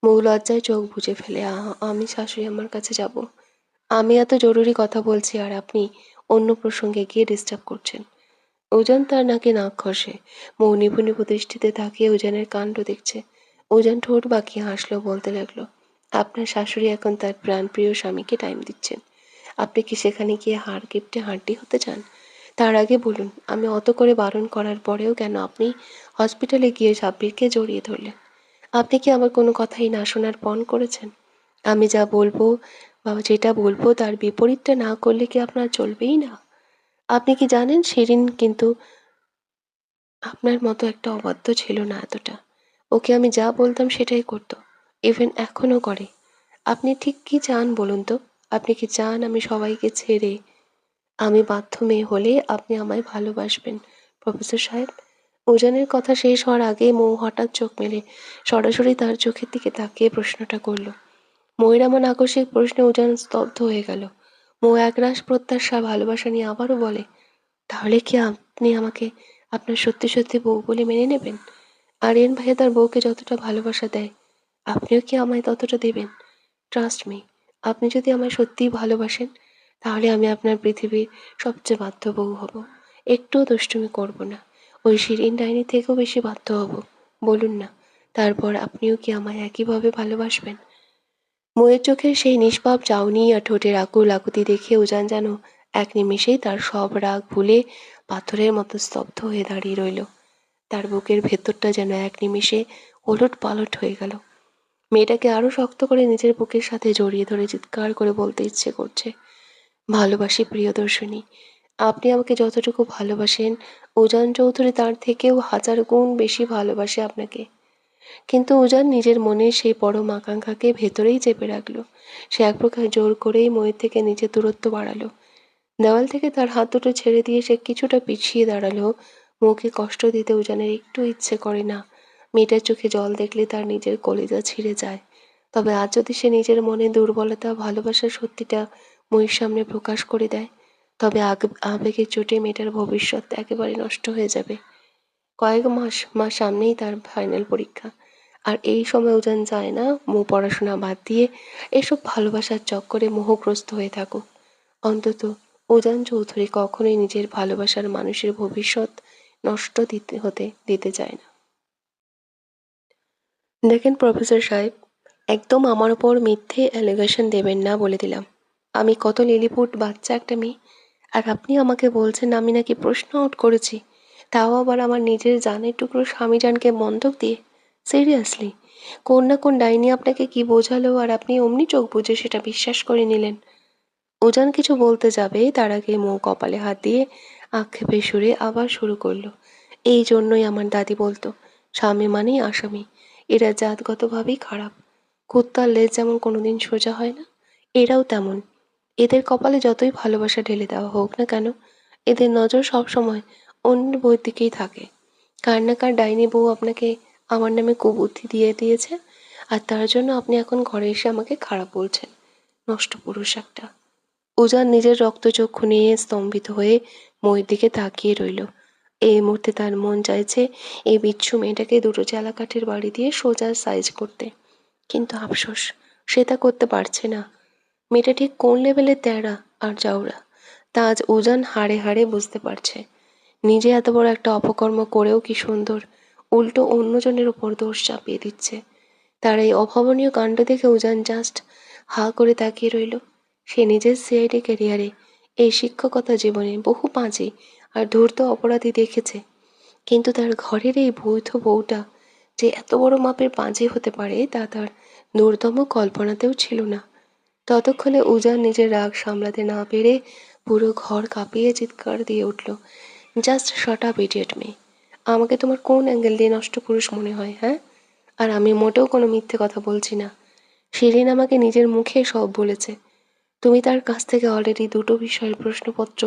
মৌ লজ্জায় চোখ বুজে ফেলে, আমি শাশুড়ি আমার কাছে যাব? আমি এত জরুরি কথা বলছি আর আপনি অন্য প্রসঙ্গে গিয়ে ডিস্টার্ব করছেন। উজান তার নাকে নাক ঘষে। মৌ নিভু নিভু দৃষ্টিতে তাকিয়ে উজানের কাণ্ড দেখছে। উজান ঠোঁট বাঁকিয়ে হাসলো, বলতে লাগলো, আপনার শাশুড়ি এখন তার প্রাণপ্রিয় স্বামীকে টাইম দিচ্ছেন। আপনি কি সেখানে গিয়ে হাড় কিপটে হাড্ডি হতে চান? তার আগে বলুন, আমি অত করে বারণ করার পরেও কেন আপনি হসপিটালে গিয়ে সাব্বিরকে জড়িয়ে ধরলেন? আপনি কি আমার কোনো কথাই না শোনার পণ করেছেন? আমি যা বলবো বা যেটা বলবো তার বিপরীতটা না করলে কি আপনার চলবেই না? আপনি কি জানেন শিরিন কিন্তু আপনার মতো একটা অবাধ্য ছিল না এতটা। ওকে আমি যা বলতাম সেটাই করতো। ইভেন এখনও করে। আপনি ঠিক কি চান বলুন তো? আপনি কি চান আমি সবাইকে ছেড়ে আমি বাধ্য মেয়ে হলে আপনি আমায় ভালোবাসবেন প্রফেসর সাহেব? উজানের কথা শেষ হওয়ার আগেই মৌ হঠাৎ চোখ মেলে সরাসরি তার চোখের দিকে তাকিয়ে প্রশ্নটা করল। মৌয়ের এমন আকস্মিক প্রশ্নে উজান স্তব্ধ হয়ে গেল। মৌ একরাশ প্রত্যাশা ভালোবাসা নিয়ে আবারও বলে, তাহলে কি আপনি আমাকে আপনার সত্যি সত্যি বউ বলে মেনে নেবেন? আরিয়ান ভাইয়া তার বউকে যতটা ভালোবাসা দেয়, আপনিও কি আমায় ততটা দেবেন? ট্রাস্ট মি, আপনি যদি আমায় সত্যিই ভালোবাসেন, তাহলে আমি আপনার পৃথিবীর সবচেয়ে বাধ্য বউ হব। একটুও দুষ্টুমি করব না। ওই শিরিন ডাইনি থেকেও বেশি বাধ্য হব। বলুন না, তারপর আপনিও কি আমায় একইভাবে ভালোবাসবেন? ময়ের চোখের সেই নিষ্পাপ চাউনি আর ঠোঁটের আকুল আকুতি দেখে উজান যেন এক নিমেষেই তার সব রাগ ভুলে পাথরের মতো স্তব্ধ হয়ে দাঁড়িয়ে রইল। তার বুকের ভেতরটা যেন এক নিমেষে ওলট পালট হয়ে গেল। মেয়েটাকে আরো শক্ত করে নিজের বুকের সাথে জড়িয়ে ধরে চিৎকার করে বলতে ইচ্ছে করছে, ভালোবাসি প্রিয়দর্শিনী, আপনি আমাকে যতটুকু ভালোবাসেন, উজান চৌধুরী তার থেকেও হাজার গুণ বেশি ভালোবাসে আপনাকে। কিন্তু উজান নিজের মনের সেই পরম আকাঙ্ক্ষাকে ভেতরেই চেপে রাখলো। সে এক প্রকার জোর করেই ময়ের থেকে নিজের দূরত্ব বাড়ালো। দেওয়াল থেকে তার হাত দুটো ছেড়ে দিয়ে সে কিছুটা পিছিয়ে দাঁড়ালো। মুখে কষ্ট দিতে উজানের একটু ইচ্ছে করে না। মেয়েটার চোখে জল দেখলে তার নিজের কলিজা ছিঁড়ে যায়। তবে আজ যদি সে নিজের মনে দুর্বলতা ভালোবাসার সত্যিটা ময়ের সামনে প্রকাশ করে দেয়, তবে আবেগের চোটে মেয়েটার ভবিষ্যৎ একেবারে নষ্ট হয়ে যাবে। কয়েক মাস সামনেই তার ফাইনাল পরীক্ষা। আর এই সময় উজান চায় না মৌ পড়াশোনা বাদ দিয়ে এসব ভালোবাসার চক্করে মোহগ্রস্ত হয়ে থাকুক। অন্তত উজান চৌধুরী কখনোই নিজের ভালোবাসার মানুষের ভবিষ্যৎ নষ্ট হতে দিতে চায় না। দেখেন প্রফেসর সাহেব, একদম আমার ওপর মিথ্যে অ্যালিগেশন দেবেন না বলে দিলাম। আমি কত লিলিপুট বাচ্চা একটা মেয়ে, আর আপনি আমাকে বলছেন আমি নাকি প্রশ্ন আউট করেছি, তাও আবার আমার নিজের জানের টুকরো স্বামীজানকে বন্ধক দিয়ে। সিরিয়াসলি, কোন না কোন ডাইনি আপনাকে কি বোঝালো আর আপনি অমনি চোখ বুজে সেটা বিশ্বাস করে নিলেন? উজান কিছু বলতে যাবে তার আগে মৌ কপালে হাত দিয়ে আক্ষেপের সুরে আবার শুরু করলো। এই জন্যই আমার দাদি বলতো, স্বামী মানেই আসামি, এরা জাতগতভাবেই খারাপ। কুত্তার লেজ যেমন কোনোদিন সোজা হয় না, এরাও তেমন। এদের কপালে যতই ভালোবাসা ঢেলে দেওয়া হোক না কেন, এদের নজর সবসময় অন্য বইয়ের দিকেই থাকে। কার না কার ডাইনি বউ আপনাকে আমার নামে কুবুদ্ধি দিয়ে দিয়েছে, আর তার জন্য আপনি এখন ঘরে এসে আমাকে খারাপ বলছেন। নষ্ট পুরুষ একটা। উজান নিজের রক্তচক্ষু নিয়ে স্তম্ভিত হয়ে মইয়ের দিকে তাকিয়ে রইল। এই মুহূর্তে তার মন চাইছে এই বিচ্ছু মেয়েটাকে দুটো চালাকাঠির বাড়ি দিয়ে সোজা সাইজ করতে, কিন্তু আফসোস, সে তা করতে পারছে না। মেয়েটা ঠিক কোন লেভেলের তেড়া আর জাউরা তা আজ উজান হাড়ে হাড়ে বুঝতে পারছে। নিজে এত বড় একটা অপকর্ম করেও কি সুন্দর উল্টো অন্যজনের উপর দোষ চাপিয়ে দিচ্ছে। তার এই অভাবনীয় কাণ্ড দেখে উজান জাস্ট হা করে তাকিয়ে রইল। সে নিজের সিআইডি ক্যারিয়ারে, এই শিক্ষকতা জীবনে বহু পাঁজি আর ধূর্ত অপরাধী দেখেছে, কিন্তু তার ঘরের এই বৈধ বউটা যে এত বড় মাপের পাঁজি হতে পারে তা তার ন্যূনতম কল্পনাতেও ছিল না। ততক্ষণে উজান নিজের রাগ সামলাতে না পেরে পুরো ঘর কাঁপিয়ে চিৎকার দিয়ে উঠল, জাস্ট শাট আপ ইডিয়েট মেয়ে! আমাকে তোমার কোন অ্যাঙ্গেল দিয়ে নষ্ট পুরুষ মনে হয়, হ্যাঁ? আর আমি মোটেও কোনো মিথ্যে কথা বলছি না। শিরিন আমাকে নিজের মুখে সব বলেছে। তুমি তার কাছ থেকে অলরেডি দুটো বিষয়ের প্রশ্নপত্র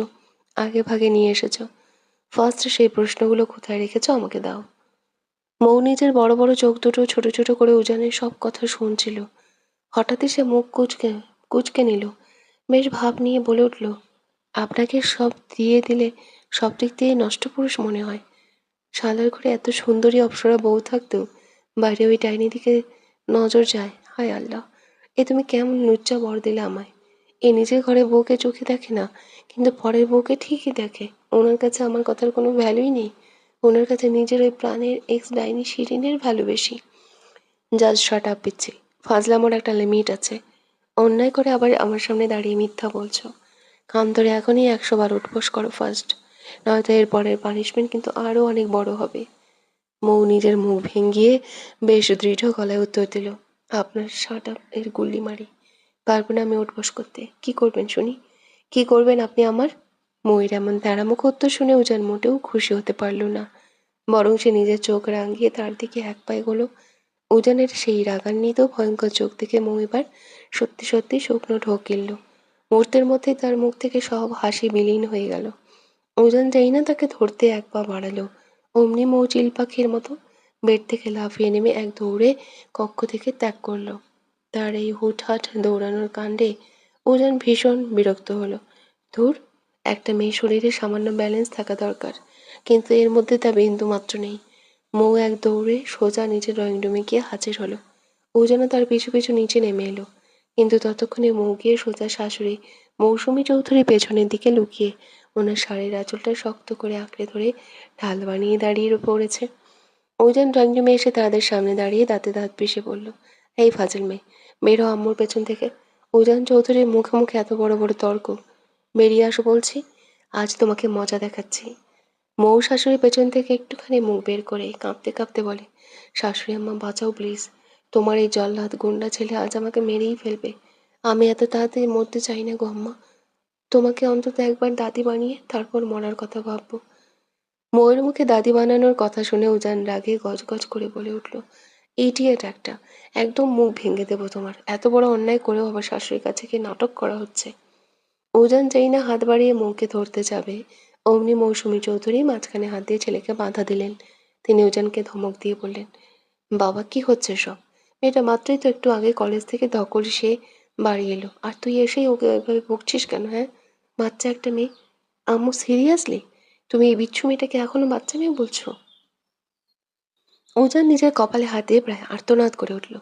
আগে ভাগে নিয়ে এসেছো। ফার্স্ট সেই প্রশ্নগুলো কোথায় রেখেছো আমাকে দাও। মৌ নিজের বড় বড় চোখ দুটো ছোট ছোট করে উজানের সব কথা শুনছিল। হঠাৎই সে মুখ কুঁচকে কুঁচকে নিল, বেশ ভাব নিয়ে বলে উঠল, আপনাকে সব দিয়ে দিলে সব দিক দিয়ে নষ্ট পুরুষ মনে হয়? শালার ঘরে এত সুন্দরী অপ্সরা বউ থাকতেও বাইরে ওই ডাইনি দিকে নজর যায়, হায় আল্লাহ! এ তুমি কেমন লুচ্চা বর দিলে আমায়! এ নিজের ঘরে বউকে চোখে দেখে না, কিন্তু পরের বউকে ঠিকই দেখে। ওনার কাছে আমার কথার কোনো ভ্যালুই নেই। ওনার কাছে নিজের ওই প্রাণের এক্স ডাইনি শিরিনের ভ্যালু বেশি। জাস্ট শাট আপ পিচ্ছি! ফাজলামোর একটা লিমিট আছে। অন্যায় করে আবার আমার সামনে দাঁড়িয়ে মিথ্যা বলছো। কান ধরে এখনই 100 বার উঠবোস করো ফার্স্ট, নয়তো এর পরের পানিশমেন্ট কিন্তু আরও অনেক বড় হবে। মৌ নিজের মুখ ভেঙ্গিয়ে বেশ দৃঢ় গলায় উত্তর দিল, আপনার শাট আপ এর গুল্লি মারি। পারবো না আমি উঠবোস করতে। কি করবেন শুনি? কি করবেন আপনি আমার? ময়ূর এমন তেড়ামুখ উত্তর শুনে উজান মোটেও খুশি হতে পারল না, বরং সে নিজের চোখ রাঙিয়ে তার দিকে এক পায়ে গেল। উজানের সেই রাগান্বিত ভয়ঙ্কর চোখ দেখে মৌ এবার সত্যি সত্যি শুকনো ঢোক গিলল। মুহূর্তের মধ্যেই তার মুখ থেকে সব হাসি বিলীন হয়ে গেল। উজান যেই না তাকে ধরতে এক পা বাড়ালো, অমনি মৌ চিল পাখির মতো বেড থেকে লাফিয়ে নেমে এক দৌড়ে কক্ষ থেকে ত্যাগ করলো। তার এই হুটহাট দৌড়ানোর কাণ্ডে উজান ভীষণ বিরক্ত হলো। ধুর, একটা মেয়ে শরীরে সামান্য ব্যালেন্স থাকা দরকার, কিন্তু এর মধ্যে তা বিন্দু মাত্র নেই। মৌ এক দৌড়ে সোজা নিজের ড্রয়িং রুমে গিয়ে হাজির হলো। উজানও তার পিছু পিছু নিচে নেমে এলো, কিন্তু ততক্ষণে মৌ গিয়ে সোজা শাশুড়ি মৌসুমী চৌধুরী পেছনের দিকে লুকিয়ে ওনার শাড়ির আঁচলটা শক্ত করে আঁকড়ে ধরে ঢাল বানিয়ে দাঁড়িয়ে পড়েছে। উজান ড্রয়িং রুমে এসে তাদের সামনে দাঁড়িয়ে দাঁতে দাঁত পিষে বলল, এই ফাজিল মেয়ে, বেরো আম্মুর পেছন থেকে! উজান চৌধুরীর মুখে মুখে এত বড় বড় তর্ক! বেরিয়ে আসো বলছি, আজ তোমাকে মজা দেখাচ্ছি। মৌ শাশুড়ি পেছন থেকে একটুখানি মুখ বের করে কাঁপতে কাঁপতে বলে, শাশুড়ি আম্মা বাঁচাও প্লিজ, তোমার এই জল্লাদ গুন্ডা ছেলে আজ আমাকে মেরেই ফেলবে। আমি এত তাড়াতাড়ি মরতে চাই না গো আম্মা। তোমাকে অন্তত একবার দাদি বানিয়ে তারপর মরার কথা ভাববো। মৌয়ের মুখে দাদি বানানোর কথা শুনে উজান রাগে গজগজ করে বলে উঠল, ইডিয়েট একটা! একদম মুখ ভেঙে দেবো তোমার! এত বড় অন্যায় করেও আবার শাশুড়ির কাছে কি নাটক করা হচ্ছে! উজান যেই না হাত বাড়িয়ে মৌকে ধরতে যাবে, অমনি মৌসুমী চৌধুরী মাঝখানে হাত দিয়ে ছেলেকে বাধা দিলেন। তিনি উজানকে ধমক দিয়ে বললেন, বাবা কি হচ্ছে সব? মেয়েটা মাত্রই তো একটু আগে কলেজ থেকে ধকল সে বাড়ি এলো, আর তুই এসেই ওকে ওইভাবে বকছিস কেন, হ্যাঁ? বাচ্চা একটা মেয়ে! আম্মু সিরিয়াসলি, তুমি এই বিচ্ছু মেয়েটাকে এখনো বাচ্চা মেয়ে বলছো? উজান নিজের কপালে হাত দিয়ে প্রায় আর্তনাদ করে উঠল,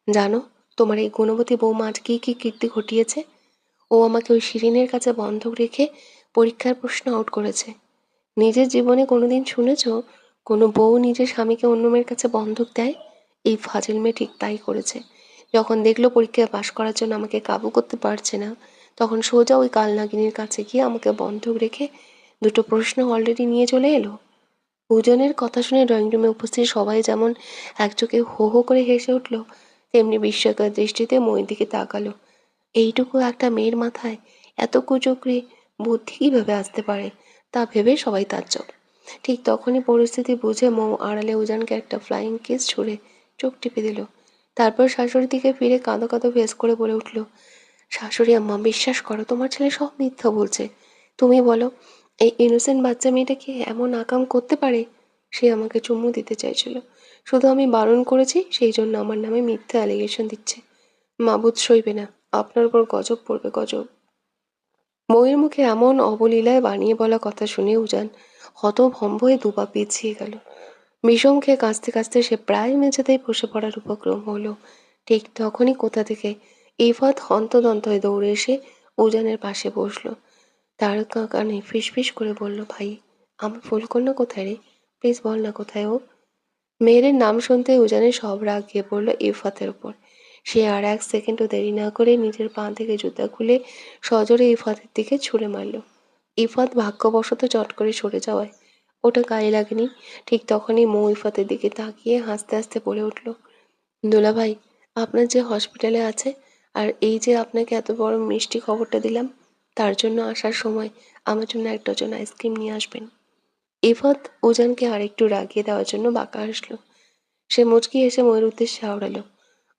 জানো তোমার এই গুণবতী বৌমা আজ কি কি কীর্তি ঘটিয়েছে? ও আমাকে ওই শিরিনের কাছে বন্ধক রেখে পরীক্ষার প্রশ্ন আউট করেছে। নিজের জীবনে কোনোদিন শুনেছ কোনো বউ নিজের স্বামীকে অন্য মেয়ের কাছে বন্ধক দেয়? এই ফাজিল মেয়ে ঠিক তাই করেছে। যখন দেখলো পরীক্ষায় পাশ করার জন্য আমাকে কাবু করতে পারছে না, তখন সোজা ওই কালনাগিনীর কাছে গিয়ে আমাকে বন্ধক রেখে দুটো প্রশ্ন অলরেডি নিয়ে চলে এলো। পূজনের কথা শুনে ড্রয়িং রুমে উপস্থিত সবাই যেমন একচোখে হো হো করে হেসে উঠল, তেমনি বিস্ময়কর দৃষ্টিতে মইয়ের দিকে তাকালো। এইটুকু একটা মেয়ের মাথায় এত কুচক্রি বুদ্ধি কীভাবে আসতে পারে, তা ভেবে সবাই তাজ্জব। ঠিক তখনই পরিস্থিতি বুঝে মৌ আড়ালে উজানকে একটা ফ্লাইং কিস ছুঁড়ে চোখ টিপে দিল। তারপর শাশুড়ির দিকে ফিরে কাঁদো কাঁদো ফেস করে বলে উঠল, শাশুড়ি আম্মা, বিশ্বাস করো, তোমার ছেলে সব মিথ্যা বলছে। তুমি বলো, এই ইনোসেন্ট বাচ্চা মেয়েটা কি এমন আকাম করতে পারে? সে আমাকে চুমু দিতে চাইছিল, শুধু আমি বারণ করেছি, সেই জন্য আমার নামে মিথ্যা অ্যালিগেশন দিচ্ছে। মাবুদ সইবে না, আপনার উপর গজব পড়বে, গজব। ময়ের মুখে এমন অবলীলায় বানিয়ে বলা কথা শুনে উজান হতভম্ব হয়ে দুপা পিছিয়ে গেল। বিষম খেয়ে কাঁচতে কাঁচতে সে প্রায় মেঝেতেই বসে পড়ার উপক্রম হলো। ঠিক তখনই কোথা থেকে ইফাত হন্তদন্ত হয়ে দৌড়ে এসে উজানের পাশে বসলো। তার কানে ফিসফিস করে বলল, ভাই, আমার ফুলকন্যা কোথায় রে? প্লিজ বল না কোথায় ও। মেয়ের নাম শুনতে উজানের সব রাগ গিয়ে পড়ল ইফাতের ওপর। সে আর এক সেকেন্ডও দেরি না করে নিজের পা থেকে জুতা খুলে সজোরে ইফাতের দিকে ছুঁড়ে মারল। ইফাত ভাগ্যবশত চট করে সরে যাওয়ায় ওটা গায়ে লাগেনি। ঠিক তখনই মৌ ইফাতের দিকে তাকিয়ে হাসতে হাসতে বলে উঠল, দোলা ভাই, আপনার যে হসপিটালে আছে, আর এই যে আপনাকে এত বড় মিষ্টি খবরটা দিলাম, তার জন্য আসার সময় আমার জন্য এক ডজন আইসক্রিম নিয়ে আসবেন। ইফাত উজানকে আরেকটু রাগিয়ে দেওয়ার জন্য বাঁকা হাসল। সে মুচকি এসে ময়ের উদ্দেশ্যে আওড়ালো,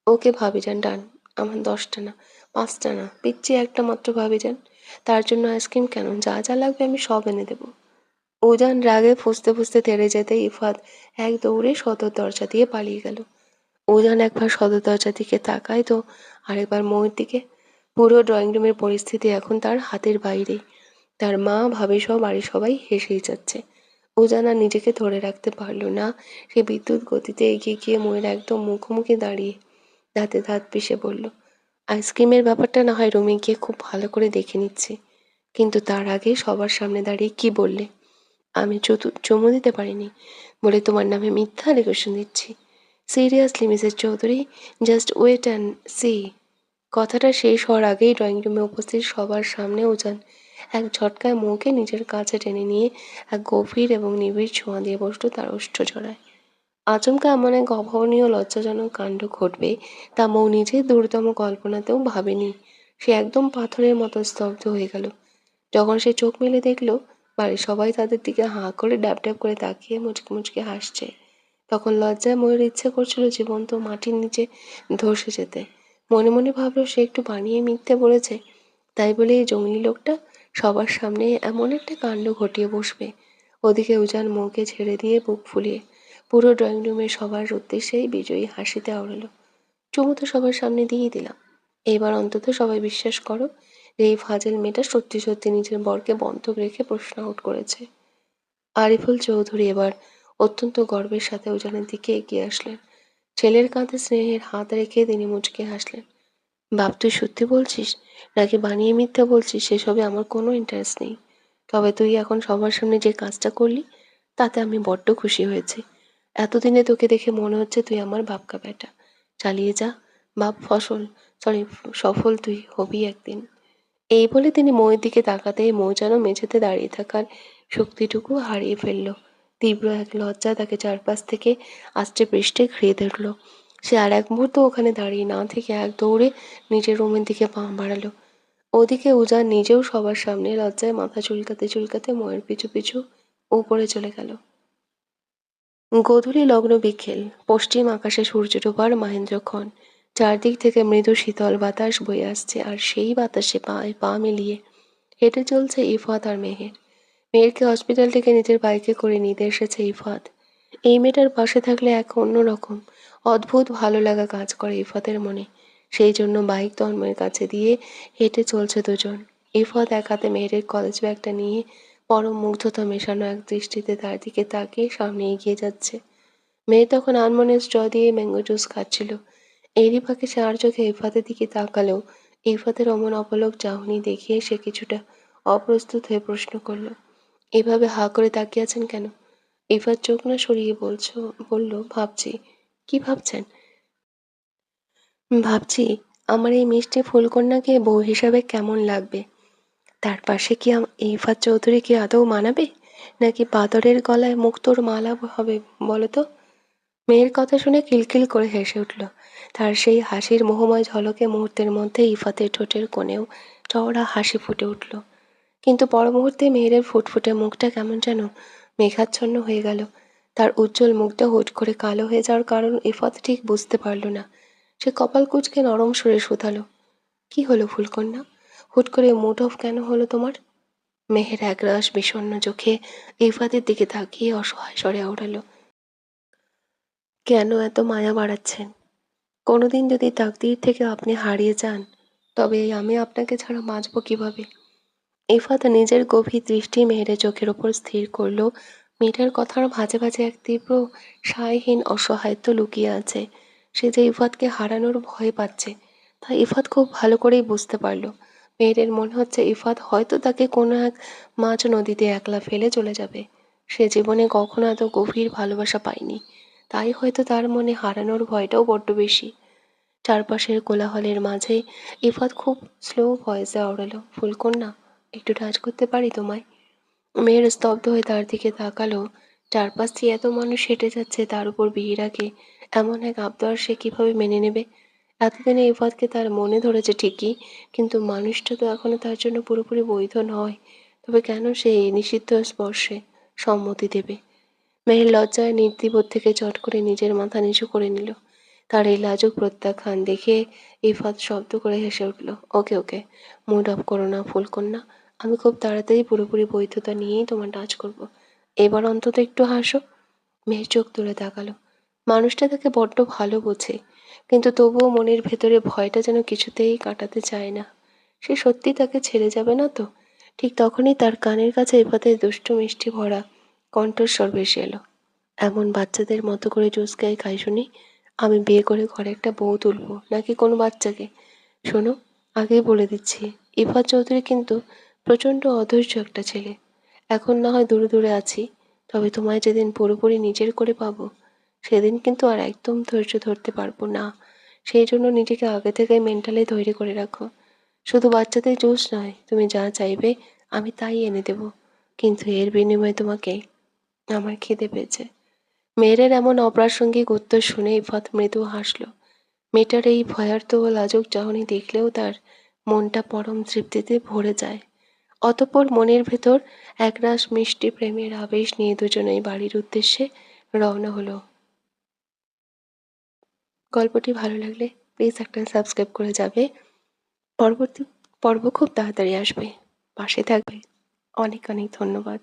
ওকে ভাবিজান, ডান। আমার 10টা না, 5টা না, পিচ্ছি একটা মাত্র ভাবিজান। তার জন্য আইসক্রিম কেন, যা যা লাগবে আমি সব এনে দেবো। উজান রাগে ফুঁসতে ফুঁসতে তেড়ে যেতে ইফাত এক দৌড়ে সদর দরজা দিয়ে পালিয়ে গেল। উজান একবার সদর দরজার দিকে তাকায় তো আরেকবার মৌয়ের দিকে। পুরো ড্রয়িং রুমের পরিস্থিতি এখন তার হাতের বাইরে। তার মা, ভাবি সহ বাড়ির সবাই হেসেই যাচ্ছে। উজান আর নিজেকে ধরে রাখতে পারল না। সে বিদ্যুৎ গতিতে এগিয়ে গিয়ে ময়ের একদম মুখোমুখি দাঁড়িয়ে দাঁতে দাঁত পিষে বলল, আইসক্রিমের ব্যাপারটা না হয় রুমে গিয়ে খুব ভালো করে দেখে নিচ্ছি, কিন্তু তার আগে সবার সামনে দাঁড়িয়ে কি বললে? আমি চুমু দিতে পারিনি বলে তোমার নামে মিথ্যা অ্যালিগেশন দিচ্ছি? Seriously Mrs Chowdhury, just wait and see. কথাটা শেষ হওয়ার আগেই ড্রয়িং রুমে উপস্থিত সবার সামনে উজান এক ঝটকায় মৌকে নিজের কাছে টেনে নিয়ে এক গভীর এবং নিবিড় ছোঁয়া দিয়ে বসল তার ওষ্ঠজোড়ায়। আচমকা এমন এক অভাবনীয় লজ্জাজনক কাণ্ড ঘটবে তা মৌ নিজের দূরতম কল্পনাতেও ভাবেনি। সে একদম পাথরের মতো স্তব্ধ হয়ে গেল। যখন সে চোখ মেলে দেখল বাড়ির সবাই তাদের দিকে হাঁ করে ড্যাব ড্যাব করে তাকিয়ে মুচকি মুচকি হাসছে, তখন লজ্জায় ময়ের ইচ্ছে করছিল জীবন্ত মাটির নিচে ধসে যেতে। মনে মনে ভাবলো সে একটু বানিয়ে মিথ্যে বলেছে, তাই বলে এই জঙ্গলি লোকটা সবার সামনে এমন একটা কাণ্ড ঘটিয়ে বসবে। ওদিকে উজান মৌকে ছেড়ে দিয়ে বুক ফুলিয়ে পুরো ড্রয়িং রুমের সবার উদ্দেশ্যেই বিজয়ী হাসিতে আওড়ালো, চুমু তো সবার সামনে দিয়েই দিলাম, এবার অন্তত সবাই বিশ্বাস করো যে এই ফাজিল মেয়েটা সত্যি সত্যি নিজের বরকে বন্ধক রেখে প্রশ্ন আউট করেছে। আরিফুল চৌধুরী এবার অত্যন্ত গর্বের সাথে উজানের দিকে এগিয়ে আসলেন। ছেলের কাঁধে স্নেহের হাত রেখে তিনি মুচকে হাসলেন, বাপ, তুই সত্যি বলছিস নাকি বানিয়ে মিথ্যা বলছিস সেসবে আমার কোনো ইন্টারেস্ট নেই। তবে তুই এখন সবার সামনে যে কাজটা করলি তাতে আমি বড্ড খুশি হয়েছি। এতদিনে তোকে দেখে মনে হচ্ছে তুই আমার বাপকা বেটা। চালিয়ে যা বাপ, সরি সফল তুই হবি একদিন। এই বলে তিনি মৌয়ের দিকে তাকাতেই মৌ যেন মেঝেতে দাঁড়িয়ে থাকার শক্তিটুকু হারিয়ে ফেলল। তীব্র এক লজ্জা তাকে চারপাশ থেকে আষ্টে পৃষ্ঠে ঘিরে ধরল। সে আর এক মুহূর্ত ওখানে দাঁড়িয়ে না থেকে এক দৌড়ে নিজের রুমের দিকে পা বাড়ালো। ওদিকে উজান নিজেও সবার সামনে লজ্জায় মাথা চুলকাতে চুলকাতে ময়ের পিছু পিছু উপরে চলে গেল। গোধূলি লগ্ন বিকেল, পশ্চিম আকাশে সূর্য ডোবার মাহেন্দ্রক্ষণ। চারদিক থেকে মৃদু শীতল বাতাস বয়ে আসছে, আর সেই বাতাসে পায়ে পা মিলিয়ে হেঁটে চলছে ইফাত আর মেহের। মেহেরকে হসপিটাল থেকে নিজের বাইকে করে নিতে এসেছে ইফাত। এই মেয়েটার পাশে থাকলে এক অন্যরকম অদ্ভুত ভালো লাগা কাজ করে ইফাতের মনে। সেই জন্য বাইক তন্ময়ের কাছে দিয়ে হেঁটে চলছে দুজন। ইফাত এক হাতে মেহেরের কলেজ ব্যাগটা নিয়ে পরম মুগ্ধতা মেশানো এক দৃষ্টিতে তার দিকে তাকিয়ে সামনে এগিয়ে যাচ্ছে। মেয়ে তখন আনমনে স্ট্র দিয়ে ম্যাঙ্গো জুস খাচ্ছিল। এরই ফাঁকে সে আর চোখে ইফাতের দিকে তাকালেও ইফাতের অমন অপলক চাহনি দেখিয়ে সে কিছুটা অপ্রস্তুত হয়ে প্রশ্ন করল, এভাবে হাঁ করে তাকিয়ে আছেন কেন? ইফাত চোখ না সরিয়ে বলল, ভাবছি। কি ভাবছেন? ভাবছি আমার এই মিষ্টি ফুলকন্যাকে বউ হিসাবে কেমন লাগবে। তার পাশে কি ইফাত চৌধুরী কি আদৌ মানাবে, নাকি বাদরের গলায় মুক্তোর মালা হবে বলো তো? মেয়ের কথা শুনে কিলকিল করে হেসে উঠল। তার সেই হাসির মোহময় ঝলকে মুহূর্তের মধ্যে ইফাতের ঠোঁটের কোণেও চওড়া হাসি ফুটে উঠল। কিন্তু পর মুহূর্তে মেয়ের ফুটফুটে মুখটা কেমন যেন মেঘাচ্ছন্ন হয়ে গেল। তার উজ্জ্বল মুখটা হুট করে কালো হয়ে যাওয়ার কারণ ইফাত ঠিক বুঝতে পারল না। সে কপাল কুঁচকে নরম সুরে শুধালো, কি হলো ফুলকন্যা? হুট করে মুড অফ কেন হলো তোমার? মেহের একরাশ বিষণ্ণ চোখে ইফাতের দিকে তাকিয়ে অসহায় স্বরে আওড়ালো, কেন এত মায়া বাড়াচ্ছেন? কোনোদিন যদি তাকদীর থেকে আপনি হারিয়ে যান, তবে আমি আপনাকে ছাড়া বাঁচব কিভাবে? ইফাত নিজের গভীর দৃষ্টি মেহেরের চোখের ওপর স্থির করলো। মেয়েটার কথার মাঝে মাঝে এক তীব্র সায়হীন অসহায়ত্ব লুকিয়ে আছে। সে যে ইফাতকে হারানোর ভয় পাচ্ছে, তা ইফাত খুব ভালো করেই বুঝতে পারলো। মেয়েরের মনে হচ্ছে ইফাত হয়তো তাকে কোনো এক মাঝ নদীতে একলা ফেলে চলে যাবে। সে জীবনে কখনো এত গভীর ভালোবাসা পায়নি, তাই হয়তো তার মনে হারানোর ভয়টাও বড্ড বেশি। চারপাশের কোলাহলের মাঝে ইফাত খুব স্লো ভয়েসে আওড়ালো, ফুলকন্যা, একটু টাচ করতে পারি তোমায়? মেয়ের স্তব্ধ হয়ে তার দিকে তাকালো। চারপাশ দিয়ে এত মানুষ হেঁটে যাচ্ছে, তার উপর বিহিরাকে এমন এক আবদার সে কিভাবে মেনে নেবে? এতদিনে ইফাতকে তার মনে ধরেছে ঠিকই, কিন্তু মানুষটা তো এখনো তার জন্য পুরোপুরি বৈধ নয়। তবে কেন সে এই নিষিদ্ধ স্পর্শে সম্মতি দেবে? মেহের লজ্জায় নির্দ্বিবোধ থেকে চট করে নিজের মাথা নিচু করে নিল। তার এই লাজুক প্রত্যাখ্যান দেখে ইফাত শব্দ করে হেসে উঠল, ওকে ওকে, মুড অফ করো না ফুলকন্যা। আমি খুব তাড়াতাড়ি পুরোপুরি বৈধতা নিয়েই তোমার টাচ করব। এবার অন্তত একটু হাসো। মেয়ের চোখ তুলে তাকালো। মানুষটা তাকে বড্ড ভালো বোঝে, কিন্তু তবুও মনের ভেতরে ভয়টা যেন কিছুতেই কাটাতে চায় না। সে সত্যি তাকে ছেড়ে যাবে না তো? ঠিক তখনই তার কানের কাছে ইফাতের দুষ্টু মিষ্টি ভরা কণ্ঠস্বর ভেসে এলো, এমন বাচ্চাদের মতো করে জুস খাই শুনি? আমি বিয়ে করে ঘরে একটা বউ তুলবো, নাকি কোনো বাচ্চাকে? শোনো, আগেই বলে দিচ্ছি, ইফাত চৌধুরী কিন্তু প্রচণ্ড অধৈর্য একটা ছেলে। এখন না হয় দূরে দূরে আছি, তবে তোমায় যেদিন পুরোপুরি নিজের করে পাবো, সেদিন কিন্তু আর একদম ধৈর্য ধরতে পারবো না। সেই জন্য নিজেকে আগে থেকেই মেন্টালি তৈরি করে রাখো। শুধু বাচ্চাদের জুস নয়, তুমি যা চাইবে আমি তাই এনে দেবো, কিন্তু এর বিনিময়ে তোমাকে আমার খিদে পেয়েছে। মেয়েরের এমন অপ্রাসঙ্গিক উত্তর শুনে ইফাত মৃদু হাসল। মেয়েটার এই ভয়ার্থ ও লাজুক চাহনি দেখলেও তার মনটা পরম তৃপ্তিতে ভরে যায়। অতঃপর মনের ভেতর একরাশ মিষ্টি প্রেমের আবেশ নিয়ে দুজনেই বাড়ির উদ্দেশ্যে রওনা হলো। গল্পটি ভালো লাগলে প্লিজ একটা সাবস্ক্রাইব করে যাবে। পরবর্তী পর্ব খুব তাড়াতাড়ি আসবে, পাশে থাকবে। অনেক অনেক ধন্যবাদ।